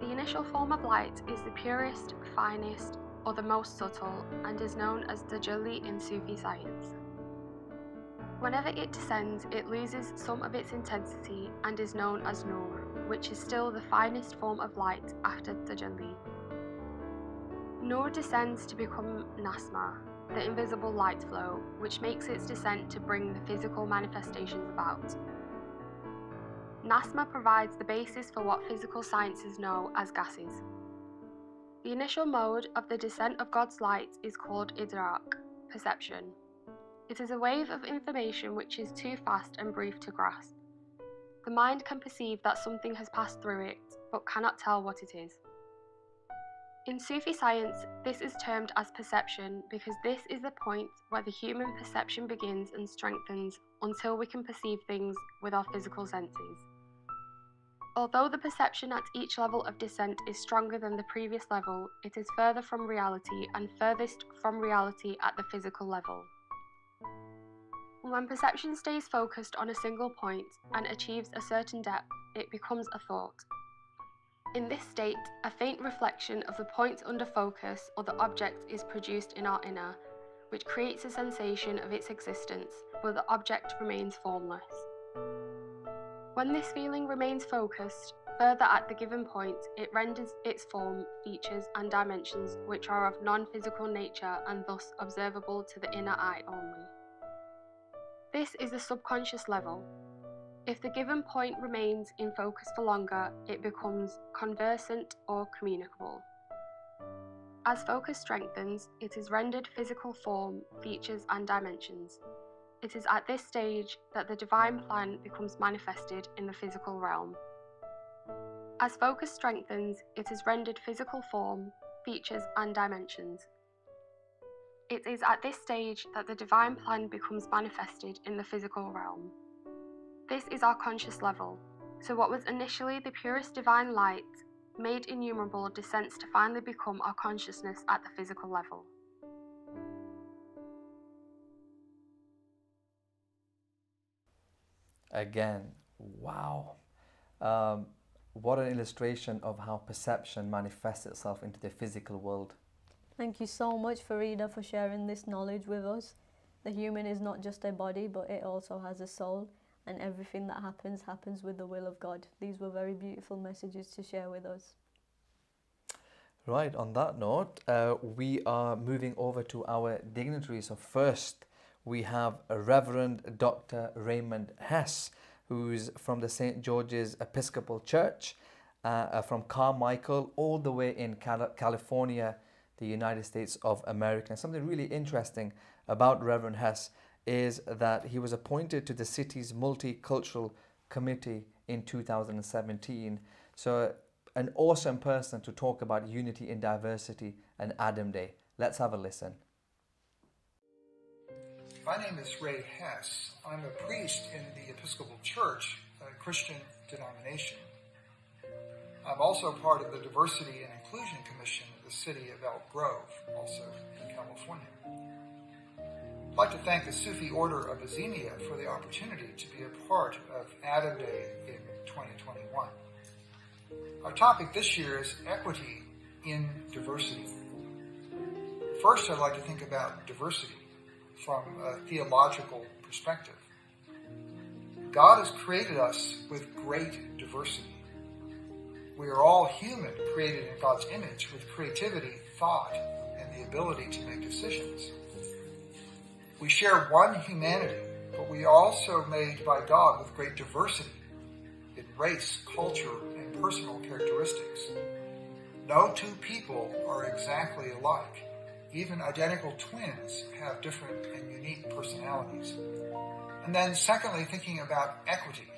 The initial form of light is the purest, finest, or the most subtle, and is known as Tajalli in Sufi science. Whenever it descends, it loses some of its intensity and is known as Nur, which is still the finest form of light after Tajalli. Nur descends to become Nasma, the invisible light flow, which makes its descent to bring the physical manifestations about. Nasma provides the basis for what physical sciences know as gases. The initial mode of the descent of God's light is called idrak, perception. It is a wave of information which is too fast and brief to grasp. The mind can perceive that something has passed through it, but cannot tell what it is. In Sufi science, this is termed as perception because this is the point where the human perception begins and strengthens until we can perceive things with our physical senses. Although the perception at each level of descent is stronger than the previous level, it is further from reality and furthest from reality at the physical level. When perception stays focused on a single point and achieves a certain depth, it becomes a thought. In this state, a faint reflection of the point under focus or the object is produced in our inner, which creates a sensation of its existence, but the object remains formless. When this feeling remains focused, further at the given point, it renders its form, features, and dimensions which are of non-physical nature and thus observable to the inner eye only. This is the subconscious level. If the given point remains in focus for longer, it becomes conversant or communicable. As focus strengthens, it is rendered physical form, features, and dimensions. It is at this stage that the divine plan becomes manifested in the physical realm. As focus strengthens, it is rendered physical form, features, and dimensions. It is at this stage that the divine plan becomes manifested in the physical realm. This is our conscious level. So what was initially the purest divine light, made innumerable, descents to finally become our consciousness at the physical level. Again, wow. What an illustration of how perception manifests itself into the physical world. Thank you so much, Farida, for sharing this knowledge with us. The human is not just a body, but it also has a soul, and everything that happens with the will of God. These were very beautiful messages to share with us. Right, on that note, we are moving over to our dignitaries. So first, we have Reverend Dr. Raymond Hess, who's from the St. George's Episcopal Church, from Carmichael, all the way in California, the United States of America. And something really interesting about Reverend Hess is that he was appointed to the city's multicultural committee in 2017. So an awesome person to talk about unity in diversity and Adam Day. Let's have a listen. My name is Ray Hess. I'm a priest in the Episcopal Church, a Christian denomination. I'm also part of the Diversity and Inclusion Commission of the city of Elk Grove, also in California. I'd like to thank the Sufi Order of Azeemia for the opportunity to be a part of Adam Day in 2021. Our topic this year is equity in diversity. First, I'd like to think about diversity from a theological perspective. God has created us with great diversity. We are all human, created in God's image with creativity, thought, and the ability to make decisions. We share one humanity, but we are also made by God with great diversity in race, culture, and personal characteristics. No two people are exactly alike. Even identical twins have different and unique personalities. And then secondly, thinking about equity.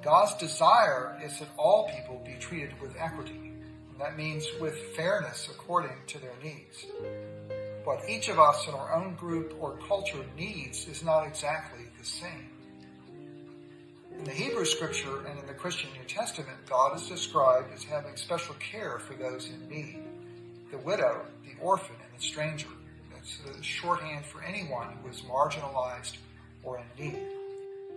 God's desire is that all people be treated with equity. And that means with fairness according to their needs. What each of us in our own group or culture needs is not exactly the same. In the Hebrew Scripture and in the Christian New Testament, God is described as having special care for those in need. The widow, the orphan, and the stranger. That's the shorthand for anyone who is marginalized or in need.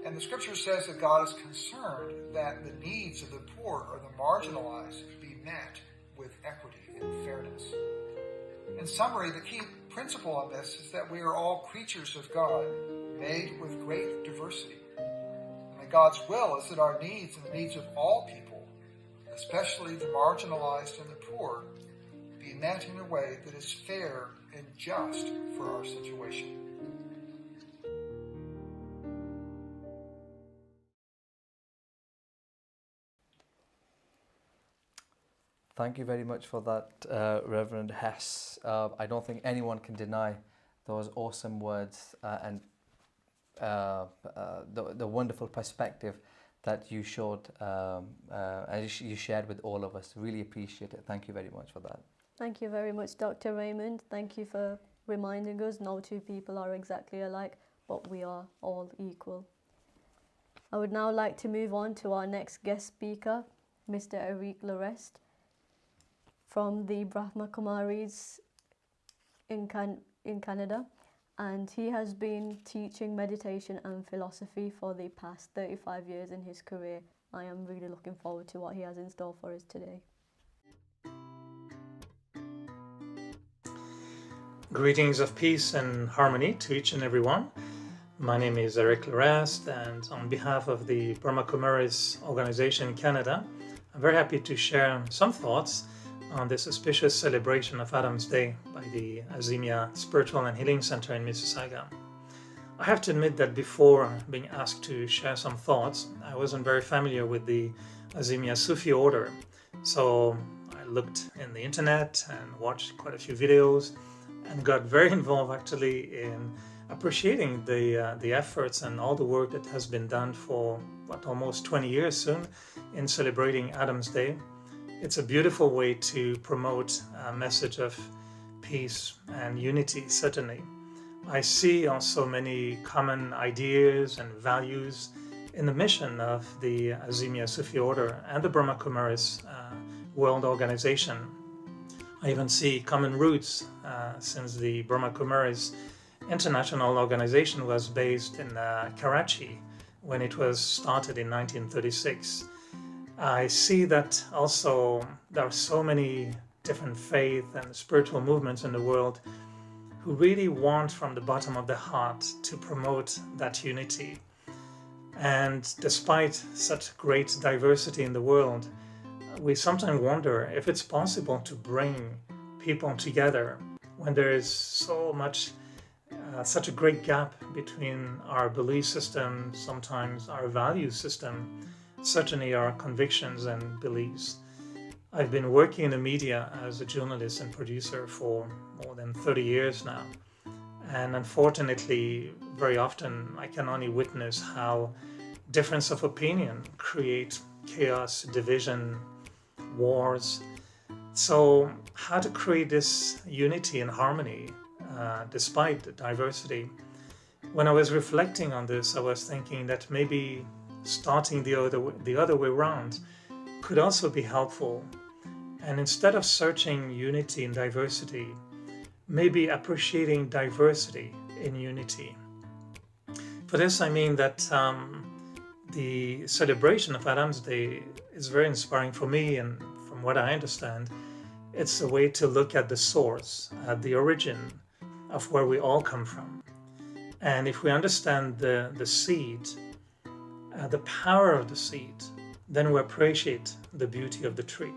And the Scripture says that God is concerned that the needs of the poor or the marginalized be met with equity and fairness. In summary, the key principle on this is that we are all creatures of God, made with great diversity. And that God's will is that our needs and the needs of all people, especially the marginalized and the poor, be met in a way that is fair and just for our situation. Thank you very much for that, Reverend Hess. I don't think anyone can deny those awesome words and the wonderful perspective that you showed, and you shared with all of us. Really appreciate it. Thank you very much for that. Thank you very much, Dr. Raymond. Thank you for reminding us no two people are exactly alike, but we are all equal. I would now like to move on to our next guest speaker, Mr. Larest, from the Brahma Kumaris in Canada, and he has been teaching meditation and philosophy for the past 35 years in his career. I am really looking forward to what he has in store for us today. Greetings of peace and harmony to each and every one. My name is Larest, and on behalf of the Brahma Kumaris organization in Canada, I'm very happy to share some thoughts on this auspicious celebration of Adam's Day by the Azeemia Spiritual and Healing Center in Mississauga. I have to admit that before being asked to share some thoughts, I wasn't very familiar with the Azeemia Sufi order. So I looked in the internet and watched quite a few videos and got very involved actually in appreciating the efforts and all the work that has been done for almost 20 years soon in celebrating Adam's Day. It's a beautiful way to promote a message of peace and unity, certainly. I see also many common ideas and values in the mission of the Azeemia Sufi order and the Brahma Kumaris World Organization. I even see common roots since the Brahma Kumaris International Organization was based in Karachi when it was started in 1936. I see that also there are so many different faith and spiritual movements in the world who really want from the bottom of the heart to promote that unity. And despite such great diversity in the world, we sometimes wonder if it's possible to bring people together when there is so much, such a great gap between our belief system, sometimes our value system, certainly our convictions and beliefs. I've been working in the media as a journalist and producer for more than 30 years now. And unfortunately, very often I can only witness how difference of opinion create chaos, division, wars. So how to create this unity and harmony despite the diversity? When I was reflecting on this, I was thinking that maybe starting the other way around could also be helpful. And instead of searching unity in diversity, maybe appreciating diversity in unity. For this, I mean that the celebration of Adam's Day is very inspiring for me, and from what I understand, It's a way to look at the source, at the origin of where we all come from. And if we understand the seed, the power of the seed, then we appreciate the beauty of the tree.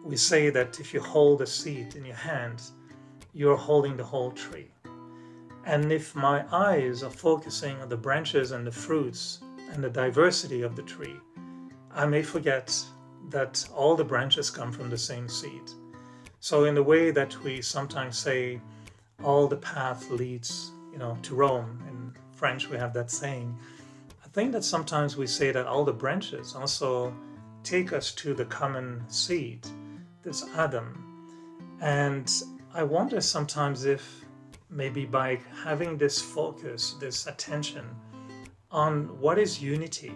We say that if you hold a seed in your hand, you're holding the whole tree. And if my eyes are focusing on the branches and the fruits and the diversity of the tree, I may forget that all the branches come from the same seed. So in the way that we sometimes say, all the path leads, to Rome. In French, we have that saying. I think that sometimes we say that all the branches also take us to the common seed, this Adam. And I wonder sometimes if maybe by having this focus, this attention on what is unity,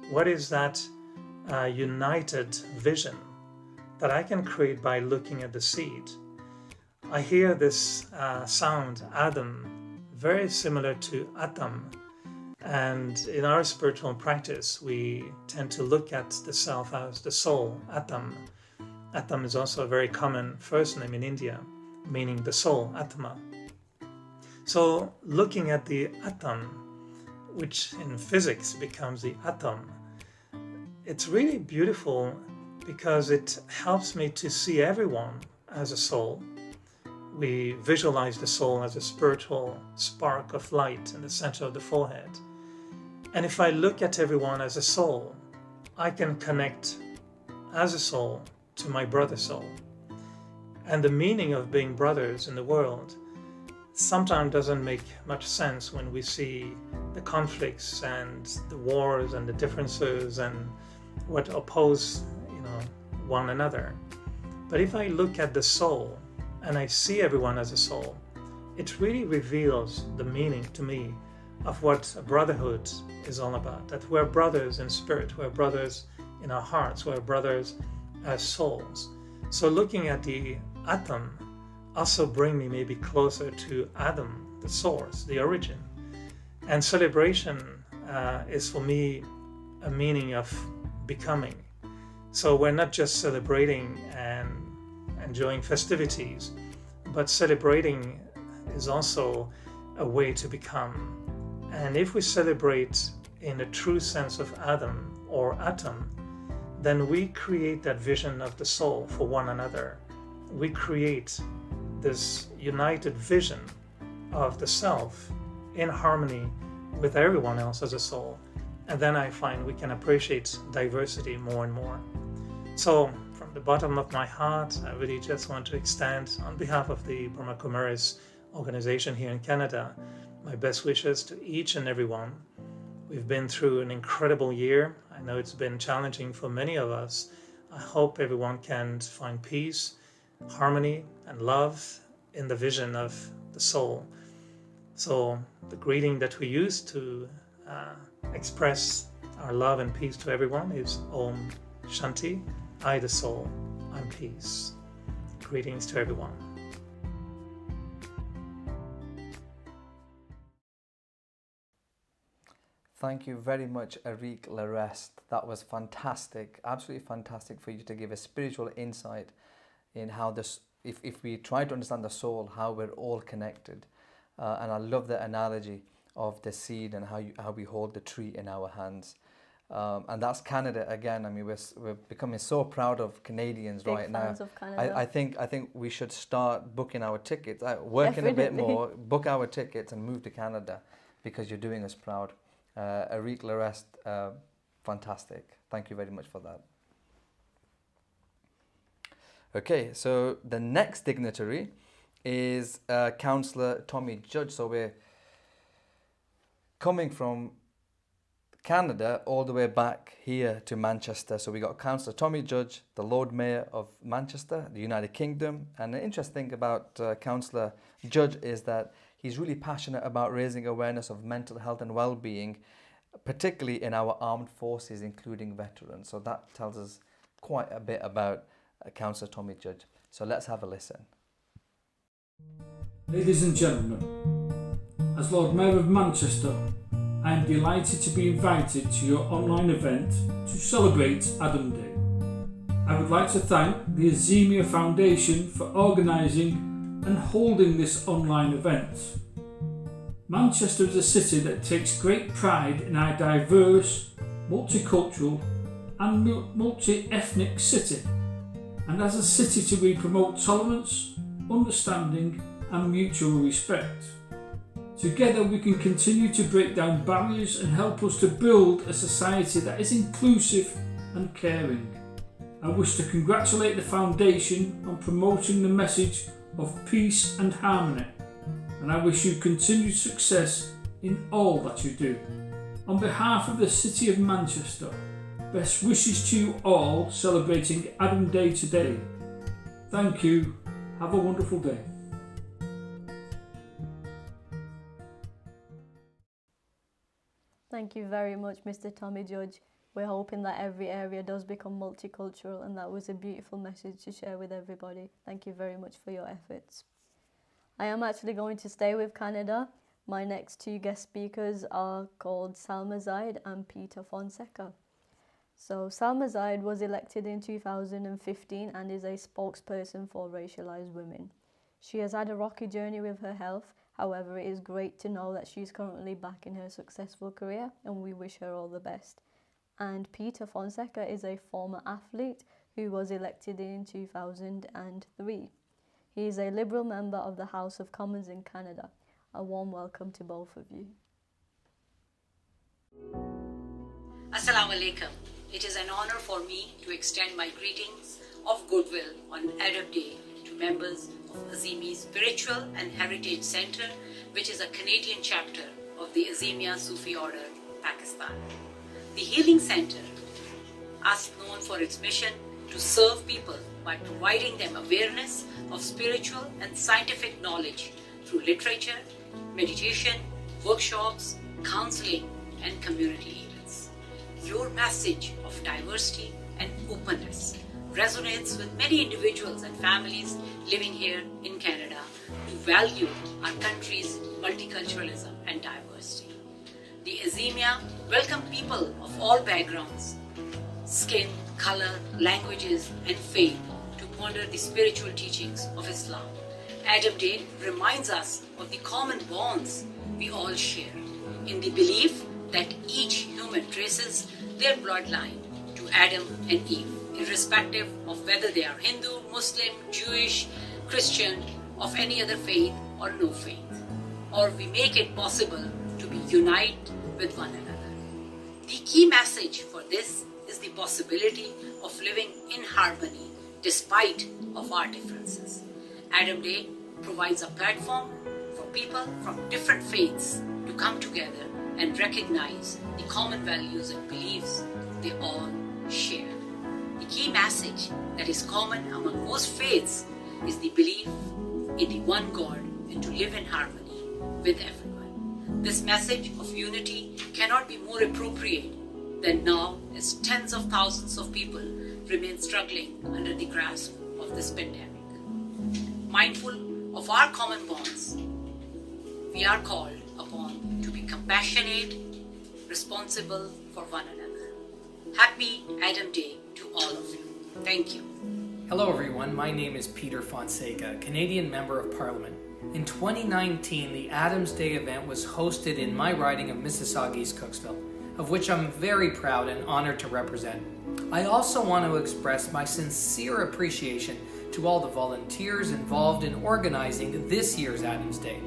what is that united vision that I can create by looking at the seed. I hear this sound, Adam, very similar to Atam. And in our spiritual practice, we tend to look at the self as the soul, Atam. Atam is also a very common first name in India, meaning the soul, Atma. So looking at the Atam, which in physics becomes the atom, it's really beautiful because it helps me to see everyone as a soul. We visualize the soul as a spiritual spark of light in the center of the forehead. And if I look at everyone as a soul, I can connect as a soul to my brother soul. And the meaning of being brothers in the world sometimes doesn't make much sense when we see the conflicts and the wars and the differences and what oppose, one another. But if I look at the soul and I see everyone as a soul, it really reveals the meaning to me of what a brotherhood is all about. That we're brothers in spirit, we're brothers in our hearts, we're brothers as souls. So looking at the atom also bring me maybe closer to Adam, the source, the origin. And celebration is for me a meaning of becoming. So we're not just celebrating and enjoying festivities, but celebrating is also a way to become. And if we celebrate in a true sense of Adam or atom, then we create that vision of the soul for one another. We create this united vision of the self in harmony with everyone else as a soul. And then I find we can appreciate diversity more and more. So from the bottom of my heart, I really just want to extend, on behalf of the Brahma Kumaris organization here in Canada, my best wishes to each and every one. We've been through an incredible year. I know it's been challenging for many of us. I hope everyone can find peace, harmony, and love in the vision of the soul. So the greeting that we use to express our love and peace to everyone is Om Shanti, I the soul, I'm peace. Greetings to everyone. Thank you very much, Larest. That was fantastic, absolutely fantastic for you to give a spiritual insight in how this, if we try to understand the soul, how we're all connected. And I love the analogy of the seed and how we hold the tree in our hands. And that's Canada again. I mean, we're becoming so proud of Canadians Big right now. fans of Canada. I think we should start booking our tickets, working a bit more, book our tickets and move to Canada, because you're doing us proud. Larest, fantastic. Thank you very much for that. Okay, so the next dignitary is Councillor Tommy Judge. So we're coming from Canada all the way back here to Manchester. So we got Councillor Tommy Judge, the Lord Mayor of Manchester, the United Kingdom. And the interesting thing about Councillor Judge is that he's really passionate about raising awareness of mental health and well-being, particularly in our armed forces, including veterans. So that tells us quite a bit about Councillor Tommy Judge. So let's have a listen. Ladies and gentlemen, as Lord Mayor of Manchester, I am delighted to be invited to your online event to celebrate Adam Day. I would like to thank the Azeemia Foundation for organising and holding this online event. Manchester is a city that takes great pride in our diverse, multicultural and multi-ethnic city, and as a city we promote tolerance, understanding and mutual respect. Together we can continue to break down barriers and help us to build a society that is inclusive and caring. I wish to congratulate the Foundation on promoting the message of peace and harmony, and I wish you continued success in all that you do. On behalf of the City of Manchester, best wishes to you all celebrating Adam Day today. Thank you. Have a wonderful day. Thank you very much, Mr. Tommy Judge. We're hoping that every area does become multicultural, and that was a beautiful message to share with everybody. Thank you very much for your efforts. I am actually going to stay with Canada. My next two guest speakers are called Salma Zaid and Peter Fonseca. So Salma Zaid was elected in 2015 and is a spokesperson for racialized women. She has had a rocky journey with her health. However, it is great to know that she's currently back in her successful career, and we wish her all the best. And Peter Fonseca is a former athlete who was elected in 2003. He is a Liberal member of the House of Commons in Canada. A warm welcome to both of you. Assalamu alaikum. It is an honor for me to extend my greetings of goodwill on Adam Day to members of Azimi Spiritual and Heritage Center, which is a Canadian chapter of the Azeemia Sufi Order, Pakistan. The Healing Center is known for its mission to serve people by providing them awareness of spiritual and scientific knowledge through literature, meditation, workshops, counseling, and community events. Your message of diversity and openness resonates with many individuals and families living here in Canada who value our country's multiculturalism and diversity. The Azeemia welcome people of all backgrounds, skin, color, languages, and faith to ponder the spiritual teachings of Islam. Adam Day reminds us of the common bonds we all share in the belief that each human traces their bloodline to Adam and Eve, irrespective of whether they are Hindu, Muslim, Jewish, Christian, of any other faith or no faith. Or we make it possible to be united with one another. The key message for this is the possibility of living in harmony despite of our differences. Adam Day provides a platform for people from different faiths to come together and recognize the common values and beliefs they all share. The key message that is common among most faiths is the belief in the one God and to live in harmony with everyone. This message of unity cannot be more appropriate than now, as tens of thousands of people remain struggling under the grasp of this pandemic. Mindful of our common bonds, we are called upon to be compassionate, responsible for one another. Happy Adam Day to all of you. Thank you. Hello everyone, my name is Peter Fonseca, Canadian Member of Parliament. In 2019, the Adams Day event was hosted in my riding of Mississauga East Cooksville, of which I'm very proud and honored to represent. I also want to express my sincere appreciation to all the volunteers involved in organizing this year's Adams Day.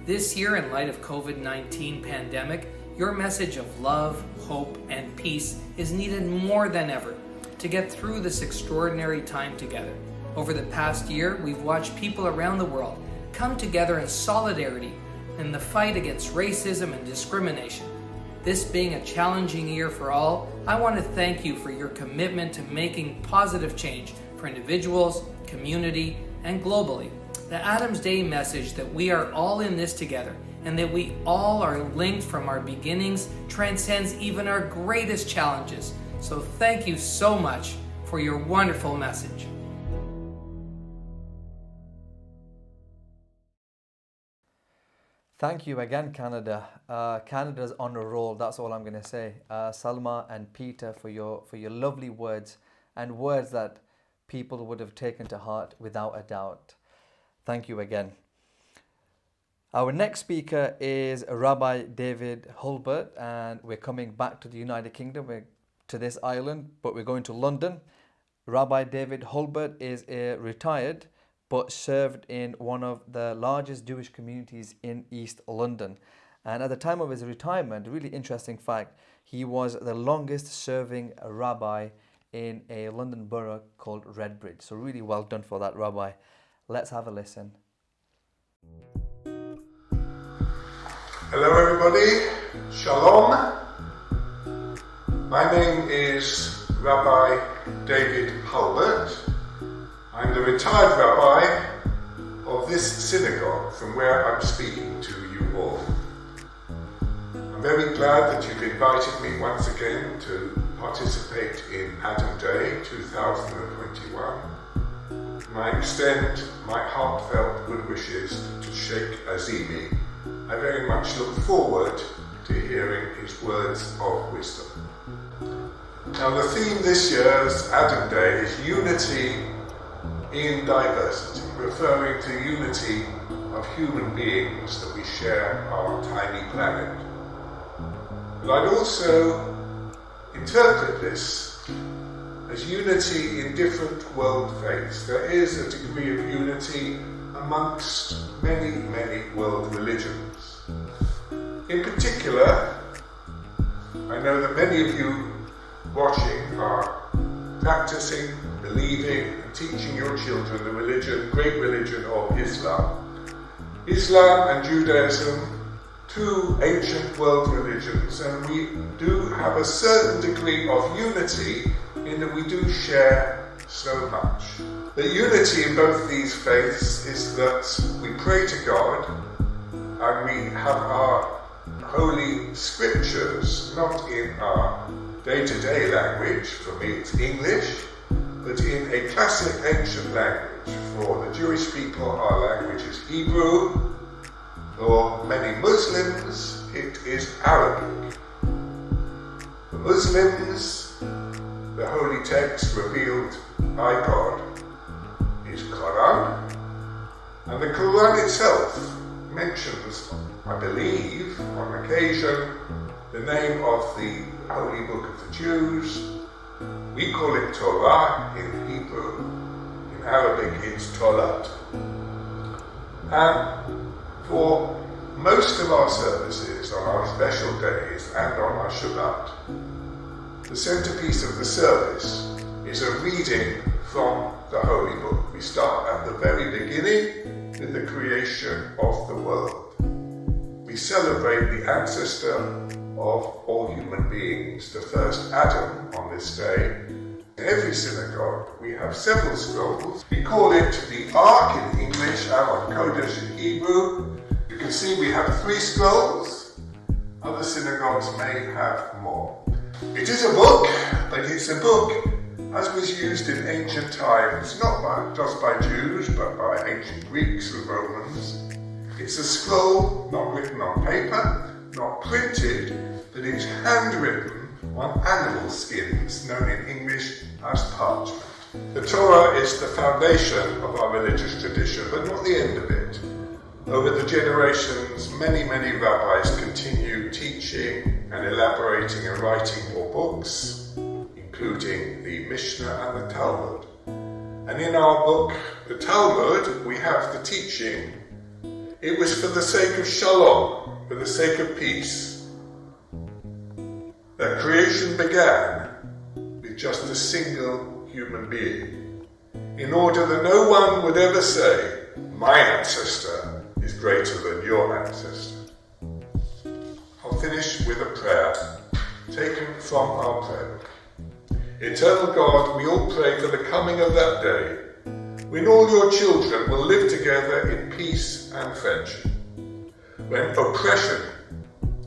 This year, in light of COVID-19 pandemic, your message of love, hope, and peace is needed more than ever to get through this extraordinary time together. Over the past year, we've watched people around the world come together in solidarity in the fight against racism and discrimination. This being a challenging year for all, I want to thank you for your commitment to making positive change for individuals, community, and globally. The Adams Day message that we are all in this together and that we all are linked from our beginnings transcends even our greatest challenges. So thank you so much for your wonderful message. Thank you again, Canada. Canada's on a roll, that's all I'm going to say. Salma and Peter, for your lovely words and words that people would have taken to heart without a doubt. Thank you again. Our next speaker is Rabbi David Hulbert, and we're coming back to the United Kingdom, to this island, but we're going to London. Rabbi David Hulbert is a retired but served in one of the largest Jewish communities in East London. And at the time of his retirement, a really interesting fact, he was the longest serving rabbi in a London borough called Redbridge. So really well done for that, Rabbi. Let's have a listen. Hello everybody, Shalom. My name is Rabbi David Hulbert. I'm the retired rabbi of this synagogue from where I'm speaking to you all. I'm very glad that you've invited me once again to participate in Adam Day 2021. And I extend my heartfelt good wishes to Sheikh Azimi. I very much look forward to hearing his words of wisdom. Now the theme this year's Adam Day is unity in diversity, referring to unity of human beings that we share our tiny planet. But I'd also interpret this as unity in different world faiths. There is a degree of unity amongst many, many world religions. In particular, I know that many of you watching are practicing, believing and teaching your children the religion, great religion of Islam. Islam and Judaism, two ancient world religions, and we do have a certain degree of unity in that we do share so much. The unity in both these faiths is that we pray to God and we have our holy scriptures not in our day-to-day language, for me it's English, but in a classic ancient language. For the Jewish people our language is Hebrew, for many Muslims it is Arabic. For Muslims, the holy text revealed by God is Quran, and the Quran itself mentions, I believe, on occasion, the name of the holy book of the Jews. We call it Torah in Hebrew, in Arabic it's Torah. And for most of our services on our special days and on our Shabbat, the centerpiece of the service is a reading from the Holy Book. We start at the very beginning with the creation of the world. We celebrate the ancestor of all human beings, the first Adam, on this day. In every synagogue we have several scrolls. We call it the Ark in English, Aaron Kodesh in Hebrew. You can see we have 3 scrolls. Other synagogues may have more. It is a book, but it's a book as was used in ancient times, not just by Jews, but by ancient Greeks and Romans. It's a scroll not written on paper, not printed, but it's handwritten on animal skins, known in English as parchment. The Torah is the foundation of our religious tradition, but not the end of it. Over the generations, many, many rabbis continue teaching and elaborating and writing more books, including the Mishnah and the Talmud. And in our book, the Talmud, we have the teaching. It was for the sake of shalom, for the sake of peace, that creation began with just a single human being, in order that no one would ever say, my ancestor is greater than your ancestor. I'll finish with a prayer taken from our prayer book. Eternal God, we all pray for the coming of that day when all your children will live together in peace and friendship, when oppression,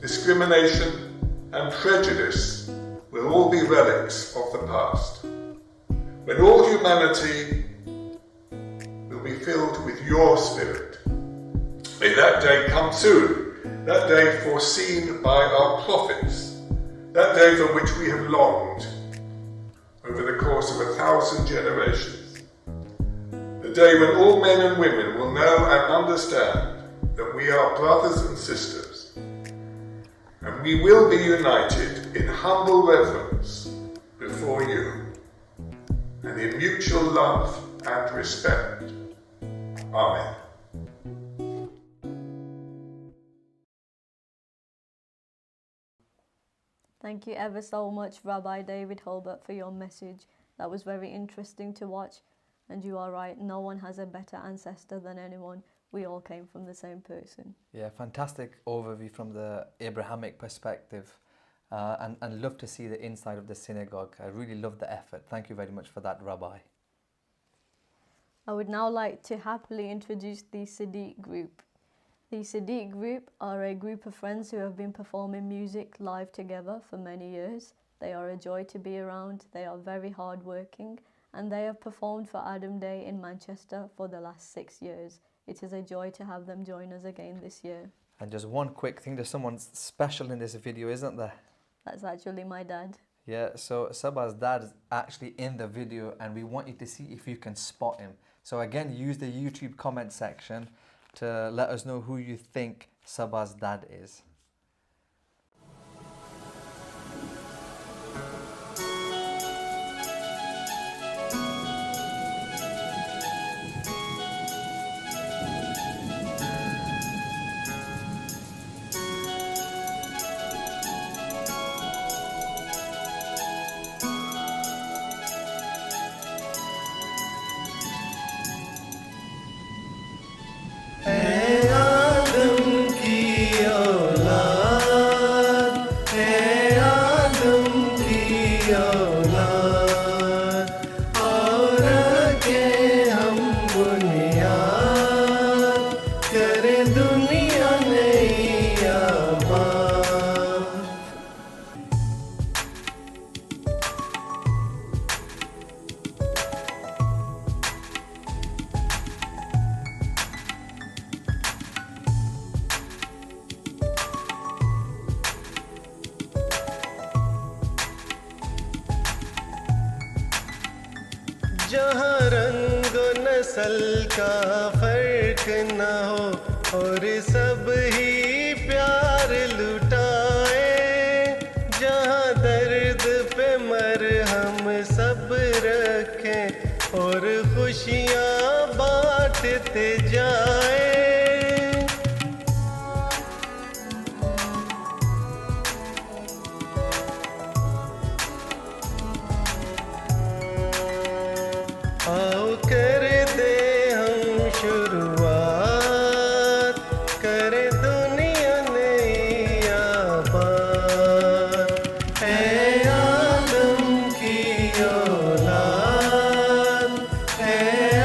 discrimination and prejudice will all be relics of the past, when all humanity will be filled with your spirit. May that day come soon, that day foreseen by our prophets, that day for which we have longed, over the course of 1,000 generations. The day when all men and women will know and understand that we are brothers and sisters, and we will be united in humble reverence before you, and in mutual love and respect. Amen. Thank you ever so much, Rabbi David Hulbert, for your message. That was very interesting to watch. And you are right, no one has a better ancestor than anyone. We all came from the same person. Yeah, fantastic overview from the Abrahamic perspective. And love to see the inside of the synagogue. I really love the effort. Thank you very much for that, Rabbi. I would now like to happily introduce the Sadiq group. The Sadiq group are a group of friends who have been performing music live together for many years. They are a joy to be around, they are very hardworking, and they have performed for Adam Day in Manchester for the last 6 years. It is a joy to have them join us again this year. And just one quick thing, there's someone special in this video, isn't there? That's actually my dad. Yeah, so Sabah's dad is actually in the video and we want you to see if you can spot him. So again, use the YouTube comment section to let us know who you think Sabah's dad is. जहाँ रंग नस्ल का फर्क न हो और सब ही प्यार लुटाए, जहाँ दर्द पे मरहम सब रखें और खुशियाँ बांटते जाए। आओ कर दे हम शुरुआत, करे दुनिया नई आबाद। ऐ आदम की औलाद, ऐ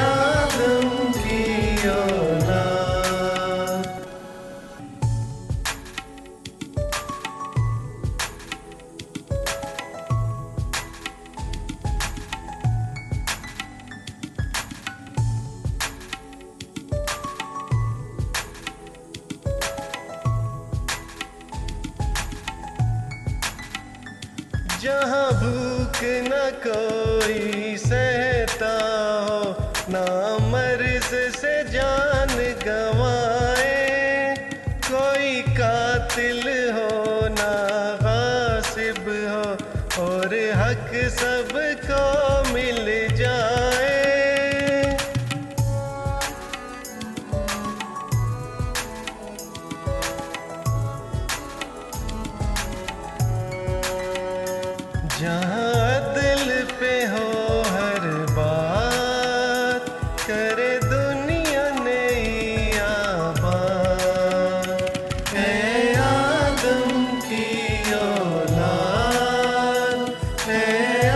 आदम की औलाद। जहाँ भूख न कोई सहता हो, ना मर्ज से जान गंवाए, कोई कातिल हो ना गासिब हो और हक सबको मिल जाए। जहाँ अदल पे हो हर बात, करे दुनिया नई आबाद। ऐ आदम की औलाद, ऐ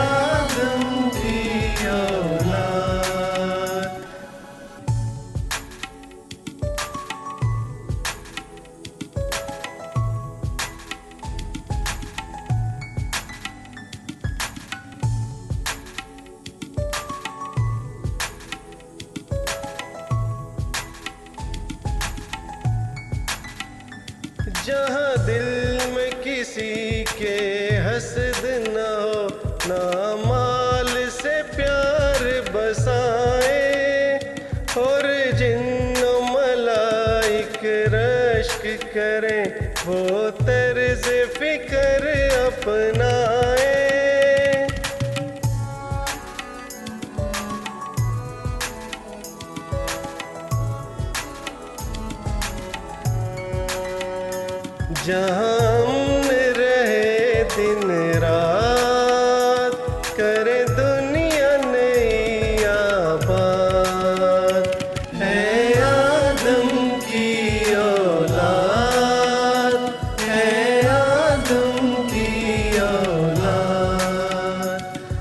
आदम की औलाद। जहाँ दिल में किसी के हसद न हो, ना माल अपनाए जहाँ रहे दिन रात करे दुनिया नई आबाद है आदम की औलाद है आदम की औलाद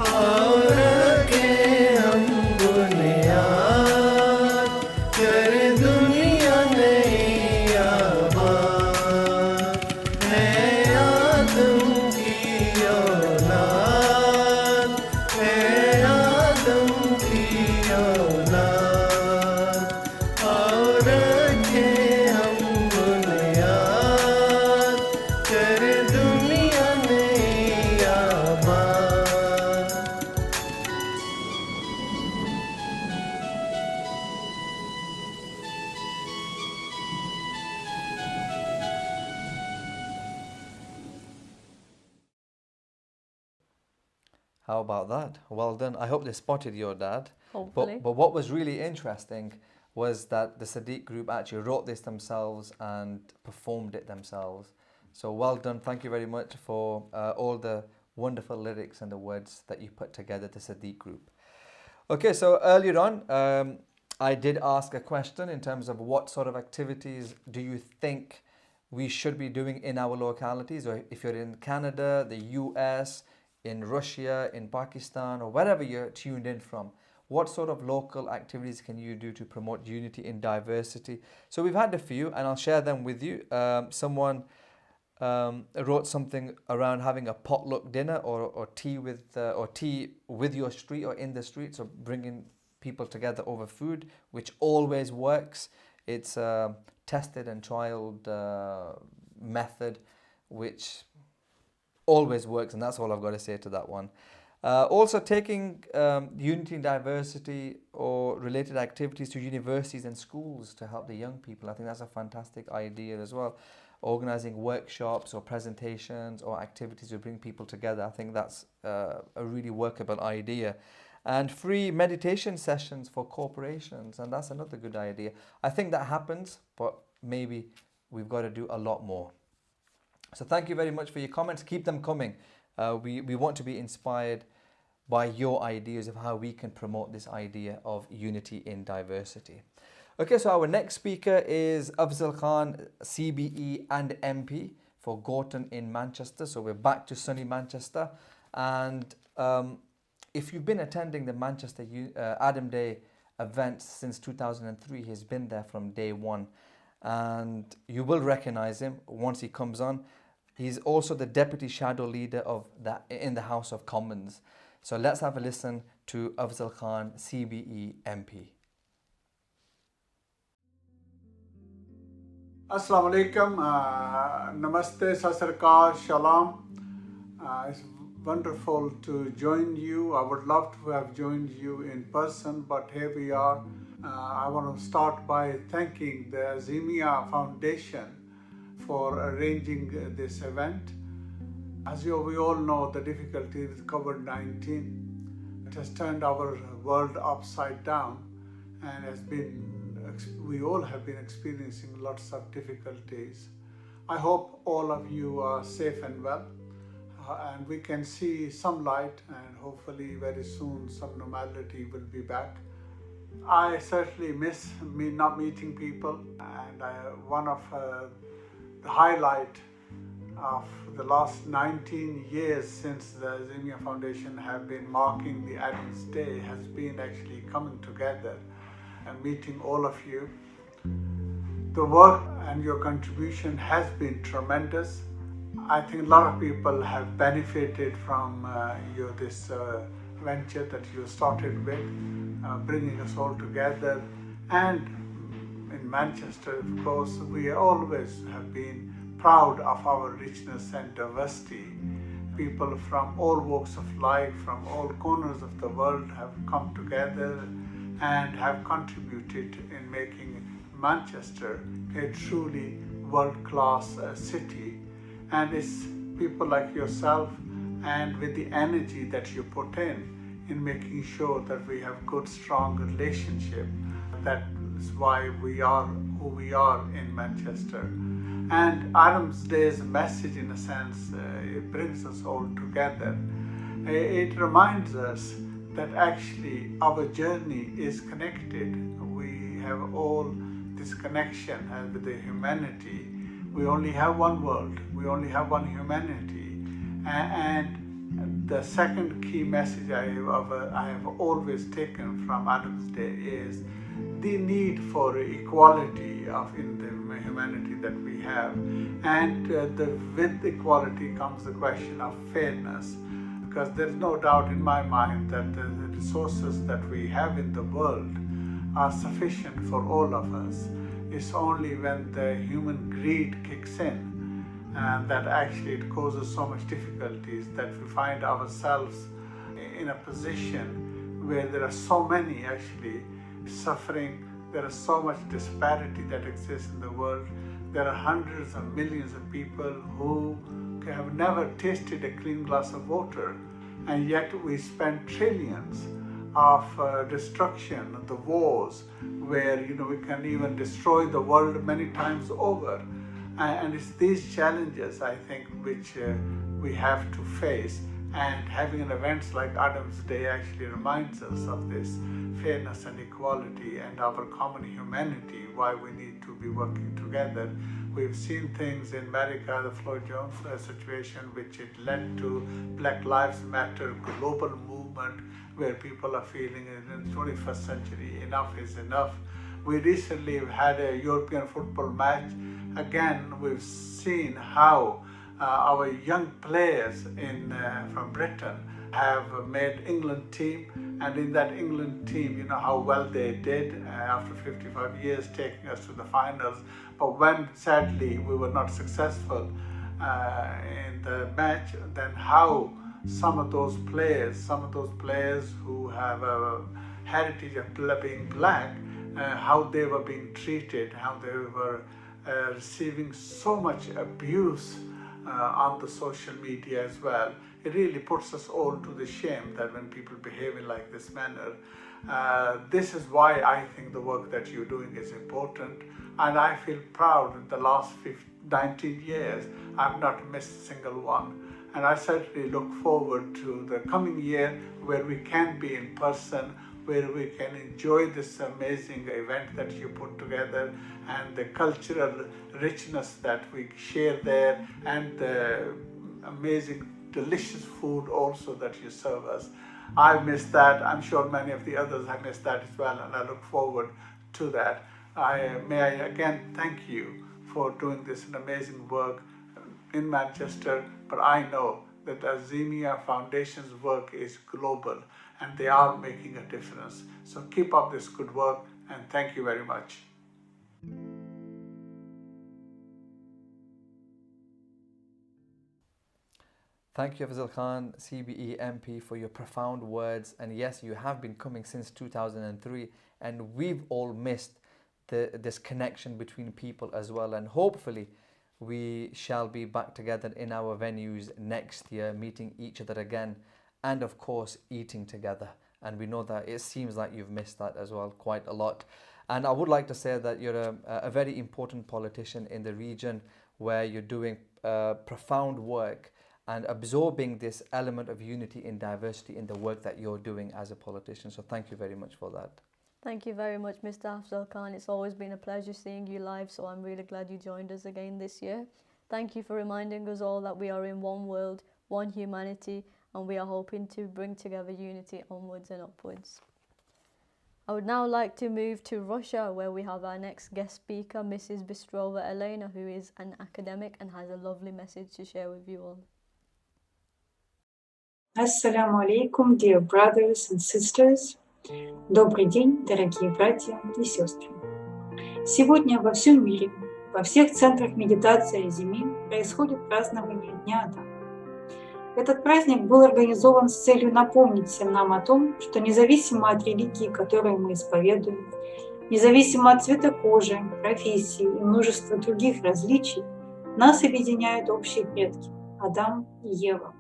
और रखे हम बुनियाद करे दुनिया नई आबाद है आदम की औलाद है आदम की औलाद और रखे हम बुनियाद करे दुनिया नई आबाद How about that? Well done. I hope they spotted your dad. Hopefully. But what was really interesting was that the Sadiq group actually wrote this themselves and performed it themselves. So well done. Thank you very much for all the wonderful lyrics and the words that you put together, the Sadiq group. Okay, so earlier on, I did ask a question in terms of what sort of activities do you think we should be doing in our localities, or if you're in Canada, the US, in Russia, in Pakistan, or wherever you're tuned in from, what sort of local activities can you do to promote unity in diversity? So we've had a few, and I'll share them with you. Someone wrote something around having a potluck dinner or tea with your street or in the street, so bringing people together over food, which always works. It's a tested and trialed method, which always works, and that's all I've got to say to that one. Also taking unity and diversity or related activities to universities and schools to help the young people. I think that's a fantastic idea as well. Organizing workshops or presentations or activities to bring people together. I think that's a really workable idea. And free meditation sessions for corporations, and that's another good idea. I think that happens, but maybe we've got to do a lot more. So thank you very much for your comments. Keep them coming. We want to be inspired by your ideas of how we can promote this idea of unity in diversity. Okay, so our next speaker is Afzal Khan, CBE and MP for Gorton in Manchester. So we're back to sunny Manchester. And if you've been attending the Manchester Adam Day events since 2003, he's been there from day one. And you will recognize him once he comes on. He's also the Deputy Shadow Leader of in the House of Commons. So let's have a listen to Afzal Khan, CBE MP. Assalamu alaikum, namaste, sasarkar, shalom. It's wonderful to join you. I would love to have joined you in person, but here we are. I want to start by thanking the Azeemia Foundation for arranging this event. As we all know, the difficulty with COVID-19, it has turned our world upside down and we all have been experiencing lots of difficulties. I hope all of you are safe and well, and we can see some light, and hopefully very soon some normality will be back. I certainly miss not meeting people, and one of the highlight of the last 19 years since the Azeemia Foundation have been marking the Adam's Day has been actually coming together and meeting all of you. The work and your contribution has been tremendous. I think a lot of people have benefited from this venture that you started with, bringing us all together. And in Manchester, of course, we always have been proud of our richness and diversity. People from all walks of life, from all corners of the world have come together and have contributed in making Manchester a truly world-class city. And it's people like yourself and with the energy that you put in making sure that we have good, strong relationship. That is why we are who we are in Manchester. And Adam's Day's message, in a sense, it brings us all together. It reminds us that actually our journey is connected. We have all this connection with the humanity. We only have one world. We only have one humanity. And the second key message I have always taken from Adam's Day is the need for equality in the humanity that we have. And with equality comes the question of fairness. Because there's no doubt in my mind that the resources that we have in the world are sufficient for all of us. It's only when the human greed kicks in and that actually it causes so much difficulties that we find ourselves in a position where there are so many actually suffering. There is so much disparity that exists in the world. There are hundreds of millions of people who have never tasted a clean glass of water, and yet we spend trillions of destruction, the wars, where we can even destroy the world many times over. And it's these challenges, I think, which we have to face. And having an event like Adam's Day actually reminds us of this fairness and equality and our common humanity, why we need to be working together. We've seen things in America, the Floyd Jones situation, which it led to Black Lives Matter global movement, where people are feeling in the 21st century, enough is enough. We recently had a European football match. Again, we've seen how our young players from Britain have made England team, and in that England team, how well they did after 55 years, taking us to the finals. But when sadly we were not successful in the match, then how some of those players who have a heritage of being black, how they were being treated, how they were receiving so much abuse on the social media as well. It really puts us all to the shame that when people behave in like this manner. This is why I think the work that you're doing is important, and I feel proud that the last 19 years I've not missed a single one. And I certainly look forward to the coming year where we can be in person, where we can enjoy this amazing event that you put together and the cultural richness that we share there and the amazing, delicious food also that you serve us. I missed that. I'm sure many of the others have missed that as well, and I look forward to that. May I again thank you for doing this amazing work in Manchester, but I know that Azeemia Foundation's work is global and they are making a difference. So keep up this good work, and thank you very much. Thank you, Fazil Khan, CBE MP, for your profound words. And yes, you have been coming since 2003, and we've all missed this connection between people as well. And hopefully we shall be back together in our venues next year, meeting each other again, and of course eating together. And we know that it seems like you've missed that as well quite a lot. And I would like to say that you're a very important politician in the region, where you're doing profound work and absorbing this element of unity and diversity in the work that you're doing as a politician. So thank you very much for that. Thank you very much, Mr. Afzal Khan. It's always been a pleasure seeing you live, so I'm really glad you joined us again this year. Thank you for reminding us all that we are in one world, one humanity, and we are hoping to bring together unity onwards and upwards. I would now like to move to Russia, where we have our next guest speaker, Mrs. Bistrova Elena, who is an academic and has a lovely message to share with you all. Assalamu alaikum, dear brothers and sisters. Добрый день, дорогие братья и сестры. Сегодня во всем мире, во всех центрах медитации Azimi происходит празднование Дня Адама. Этот праздник был организован с целью напомнить всем нам о том, что независимо от религии, которую мы исповедуем, независимо от цвета кожи, профессии и множества других различий, нас объединяют общие предки, Адам и Ева.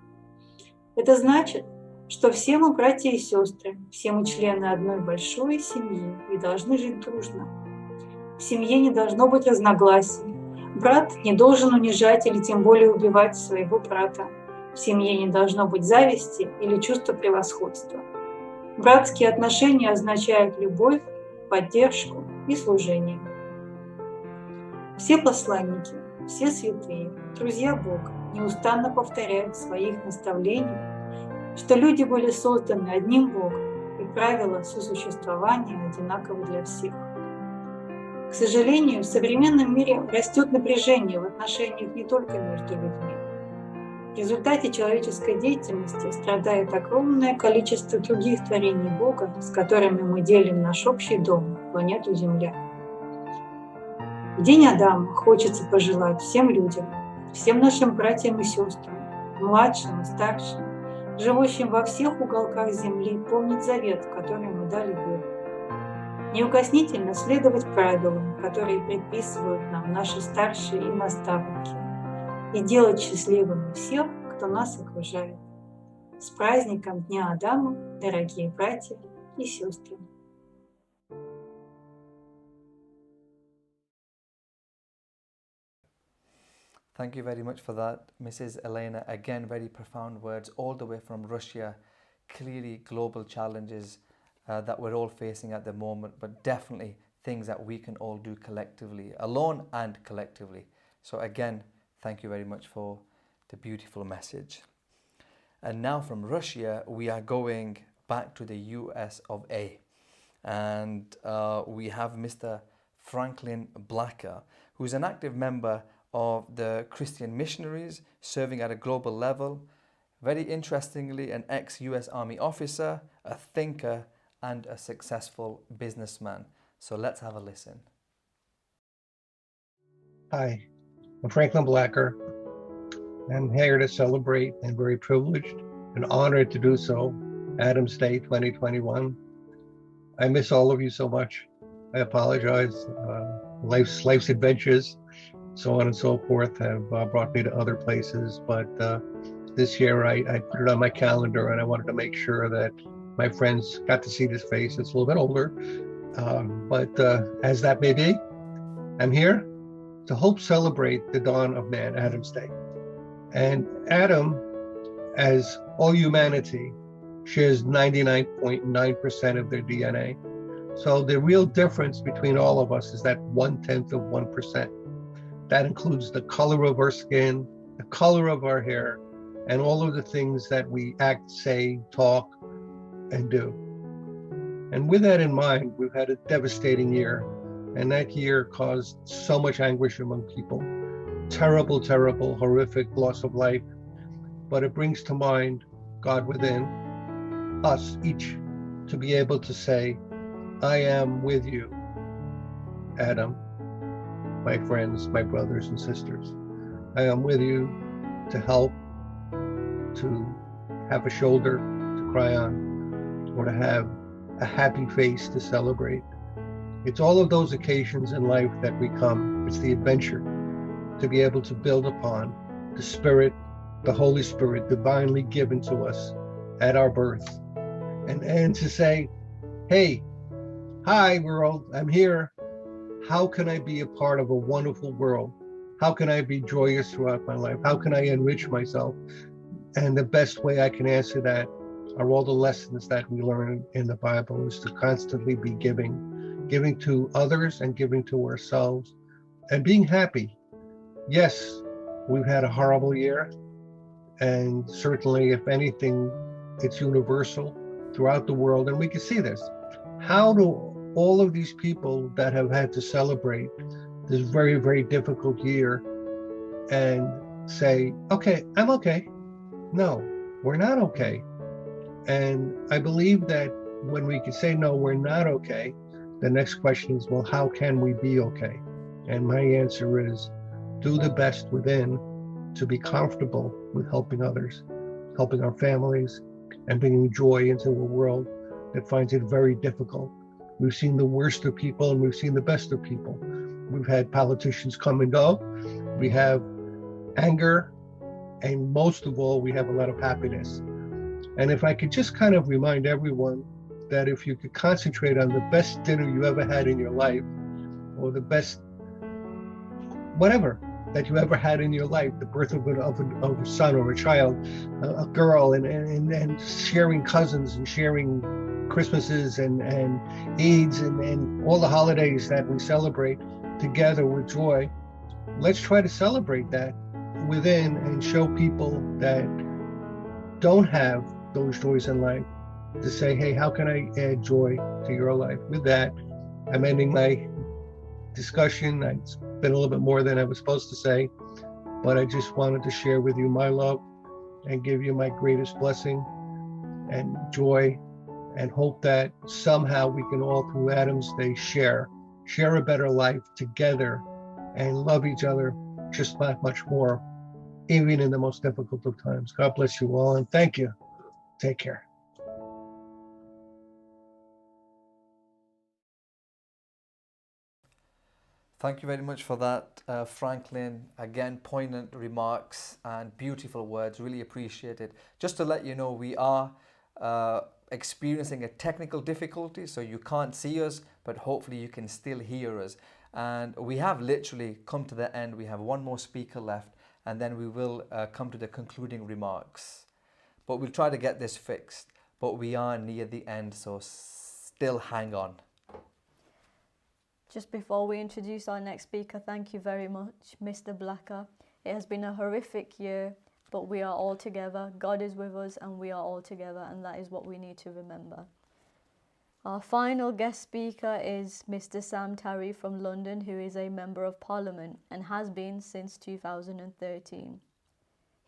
Это значит, что все мы братья и сестры, все мы члены одной большой семьи и должны жить дружно. В семье не должно быть разногласий. Брат не должен унижать или тем более убивать своего брата. В семье не должно быть зависти или чувства превосходства. Братские отношения означают любовь, поддержку и служение. Все посланники, все святые, друзья Бога неустанно повторяют в своих наставлениях, что люди были созданы одним Богом, и правила сосуществования одинаковы для всех. К сожалению, в современном мире растет напряжение в отношениях не только между людьми. В результате человеческой деятельности страдает огромное количество других творений Бога, с которыми мы делим наш общий дом, планету Земля. В День Адама хочется пожелать всем людям, всем нашим братьям и сестрам, младшим и старшим, живущим во всех уголках Земли, помнить завет, который мы дали Богу. Неукоснительно следовать правилам, которые предписывают нам наши старшие и наставники, и делать счастливыми всех, кто нас окружает. С праздником Дня Адама, дорогие братья и сестры! Thank you very much for that, Mrs. Elena. Again, very profound words all the way from Russia. Clearly global challenges that we're all facing at the moment, but definitely things that we can all do collectively, alone and collectively. So again, thank you very much for the beautiful message. And now from Russia, we are going back to the US of A. And we have Mr. Franklin Blacker, who's an active member of the Christian missionaries serving at a global level. Very interestingly, an ex-US Army officer, a thinker, and a successful businessman. So let's have a listen. Hi, I'm Franklin Blacker. I'm here to celebrate and very privileged and honored to do so, Adam's Day 2021. I miss all of you so much. I apologize. Life's adventures, so on and so forth, have brought me to other places. But this year I put it on my calendar, and I wanted to make sure that my friends got to see this face. It's a little bit older, but as that may be, I'm here to help celebrate the dawn of man, Adam's Day. And Adam, as all humanity, shares 99.9% of their DNA. So the real difference between all of us is that 1/10 of 1%. That includes the color of our skin, the color of our hair, and all of the things that we act, say, talk, and do. And with that in mind, we've had a devastating year, and that year caused so much anguish among people. Terrible, terrible, horrific loss of life. But it brings to mind God within us each to be able to say, I am with you, Adam, my friends, my brothers and sisters. I am with you to help, to have a shoulder to cry on, or to have a happy face to celebrate. It's all of those occasions in life that we come. It's the adventure to be able to build upon the Spirit, the Holy Spirit divinely given to us at our birth. And to say, hey, hi world, I'm here. How can I be a part of a wonderful world? How can I be joyous throughout my life? How can I enrich myself? And the best way I can answer that are all the lessons that we learn in the Bible, is to constantly be giving to others and giving to ourselves, and being happy. Yes, we've had a horrible year, and certainly, if anything, it's universal throughout the world, and we can see this. How do all of these people that have had to celebrate this very, very difficult year and say, okay, I'm okay? No, we're not okay. And I believe that when we can say, no, we're not okay, the next question is, well, how can we be okay? And my answer is, do the best within to be comfortable with helping others, helping our families, and bringing joy into a world that finds it very difficult. We've seen the worst of people, and we've seen the best of people. We've had politicians come and go. We have anger and most of all, we have a lot of happiness. And if I could just kind of remind everyone that if you could concentrate on the best dinner you ever had in your life, or the best whatever that you ever had in your life, the birth of a son or a child, a girl, and sharing cousins and sharing Christmases and Eids and all the holidays that we celebrate together with joy, let's try to celebrate that within and show people that don't have those joys in life to say, hey, how can I add joy to your life? With that, I'm ending my discussion. It's been a little bit more than I was supposed to say, but I just wanted to share with you my love and give you my greatest blessing and joy, and hope that somehow we can all, through Adam's Day, share a better life together and love each other just that much more, even in the most difficult of times. God bless you all, and thank you. Take care. Thank you very much for that, Franklin. Again, poignant remarks and beautiful words. Really appreciate it. Just to let you know, we are experiencing a technical difficulty, so you can't see us, but hopefully you can still hear us. And we have literally come to the end. We have one more speaker left, and then we will come to the concluding remarks. But we'll try to get this fixed. But we are near the end, so still hang on. Just before we introduce our next speaker, thank you very much, Mr. Blacker. It has been a horrific year, but we are all together. God is with us and we are all together, and that is what we need to remember. Our final guest speaker is Mr. Sam Tarry from London, who is a Member of Parliament and has been since 2013.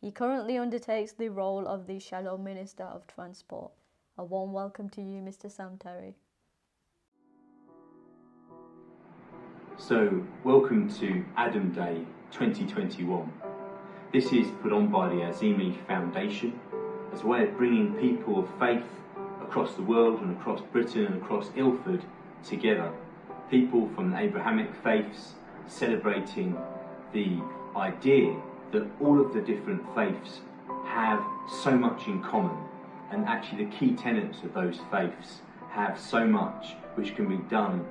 He currently undertakes the role of the Shadow Minister of Transport. A warm welcome to you, Mr. Sam Tarry. So, welcome to Adam Day 2021. This is put on by the Azimi Foundation as a way of bringing people of faith across the world and across Britain and across Ilford together. People from the Abrahamic faiths celebrating the idea that all of the different faiths have so much in common, and actually the key tenets of those faiths have so much which can be done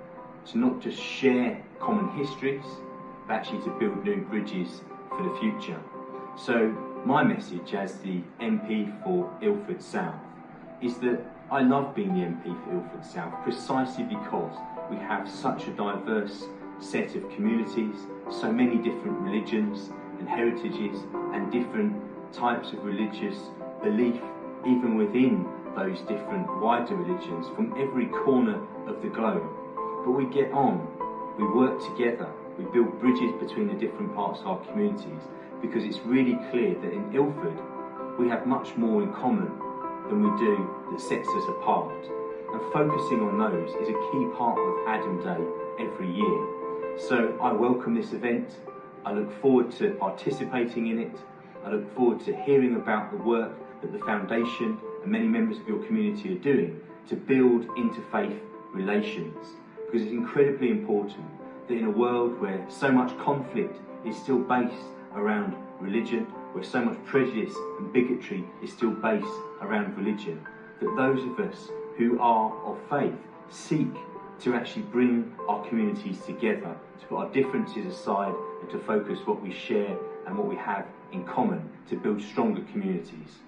to not just share common histories, but actually to build new bridges for the future. So my message as the MP for Ilford South is that I love being the MP for Ilford South precisely because we have such a diverse set of communities, so many different religions and heritages and different types of religious belief, even within those different wider religions from every corner of the globe. But we get on, we work together, we build bridges between the different parts of our communities, because it's really clear that in Ilford we have much more in common than we do that sets us apart. And focusing on those is a key part of Adam Day every year. So I welcome this event, I look forward to participating in it, I look forward to hearing about the work that the Foundation and many members of your community are doing to build interfaith relations. Because it's incredibly important that in a world where so much conflict is still based around religion, where so much prejudice and bigotry is still based around religion, that those of us who are of faith seek to actually bring our communities together, to put our differences aside and to focus what we share and what we have in common to build stronger communities.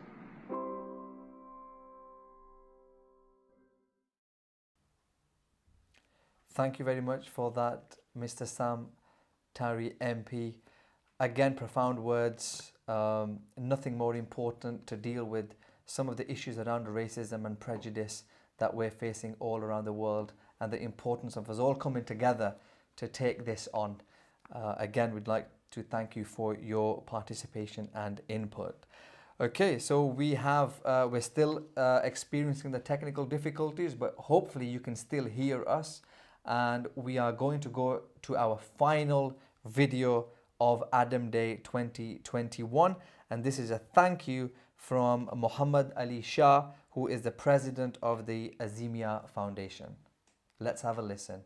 Thank you very much for that, Mr. Sam Tarry, MP. Again, profound words. Nothing more important to deal with some of the issues around racism and prejudice that we're facing all around the world, and the importance of us all coming together to take this on. Again, we'd like to thank you for your participation and input. Okay, so we're still experiencing the technical difficulties, but hopefully you can still hear us. And we are going to go to our final video of Adam Day 2021. And this is a thank you from Muhammad Ali Shah, who is the president of the Azeemia Foundation. Let's have a listen.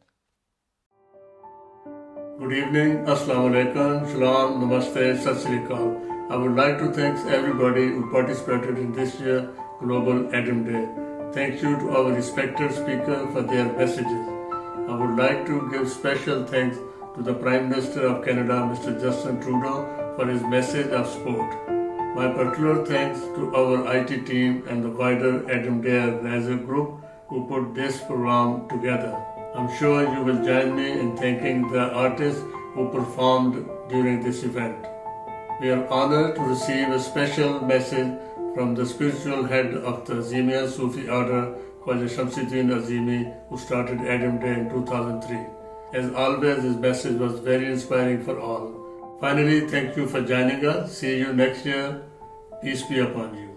Good evening, Assalamu alaikum, Shalom, Namaste, Sat Sri Akal. I would like to thank everybody who participated in this year's Global Adam Day. Thank you to our respected speakers for their messages. I would like to give special thanks to the Prime Minister of Canada, Mr. Justin Trudeau, for his message of support. My particular thanks to our IT team and the wider Adam Day Organizer group who put this program together. I'm sure you will join me in thanking the artists who performed during this event. We are honored to receive a special message from the spiritual head of the Azeemia Sufi order, Khwaja Shamsuddin Azimi, who started Adam Day in 2003. As always, his message was very inspiring for all. Finally, thank you for joining us. See you next year. Peace be upon you.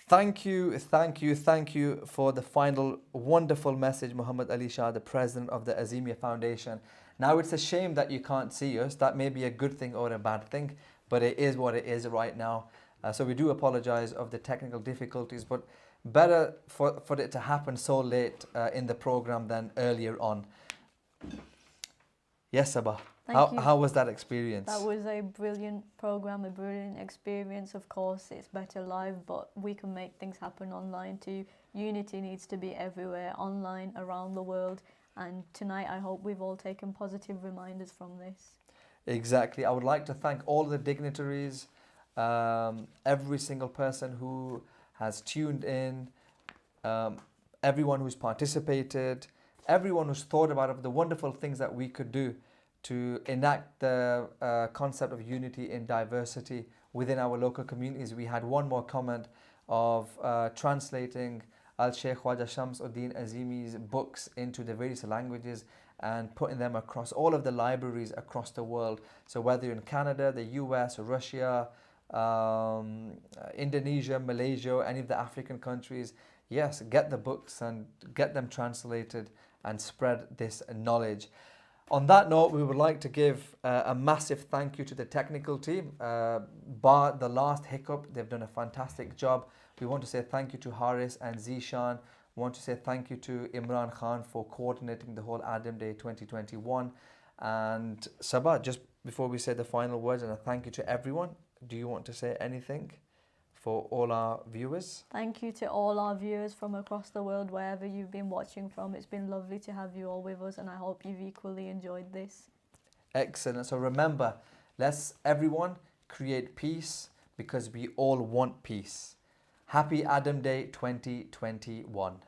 Thank you for the final wonderful message, Muhammad Ali Shah, the president of the Azeemia Foundation. Now, it's a shame that you can't see us. That may be a good thing or a bad thing, but it is what it is right now. So we do apologize of the technical difficulties, but better for it to happen so late in the program than earlier on. Yes, Sabah. How was that experience? That was a brilliant program, a brilliant experience. Of course, it's better live, but we can make things happen online too. Unity needs to be everywhere, online, around the world. And tonight, I hope we've all taken positive reminders from this. Exactly. I would like to thank all the dignitaries, every single person who has tuned in, everyone who's participated, everyone who's thought about the wonderful things that we could do to enact the concept of unity in diversity within our local communities. We had one more comment of translating Al-Sheikh Khwaja Shamsuddin Azimi's books into the various languages and putting them across all of the libraries across the world. So whether you're in Canada, the US, Russia, Indonesia, Malaysia, any of the African countries, yes, get the books and get them translated and spread this knowledge. On that note, we would like to give a massive thank you to the technical team. Bar the last hiccup, they've done a fantastic job. We want to say thank you to Haris and Zishan. We want to say thank you to Imran Khan for coordinating the whole Adam Day 2021. And Sabah, just before we say the final words, and a thank you to everyone, do you want to say anything for all our viewers? Thank you to all our viewers from across the world, wherever you've been watching from. It's been lovely to have you all with us, and I hope you've equally enjoyed this. Excellent. So remember, let's everyone create peace because we all want peace. Happy Adam Day 2021.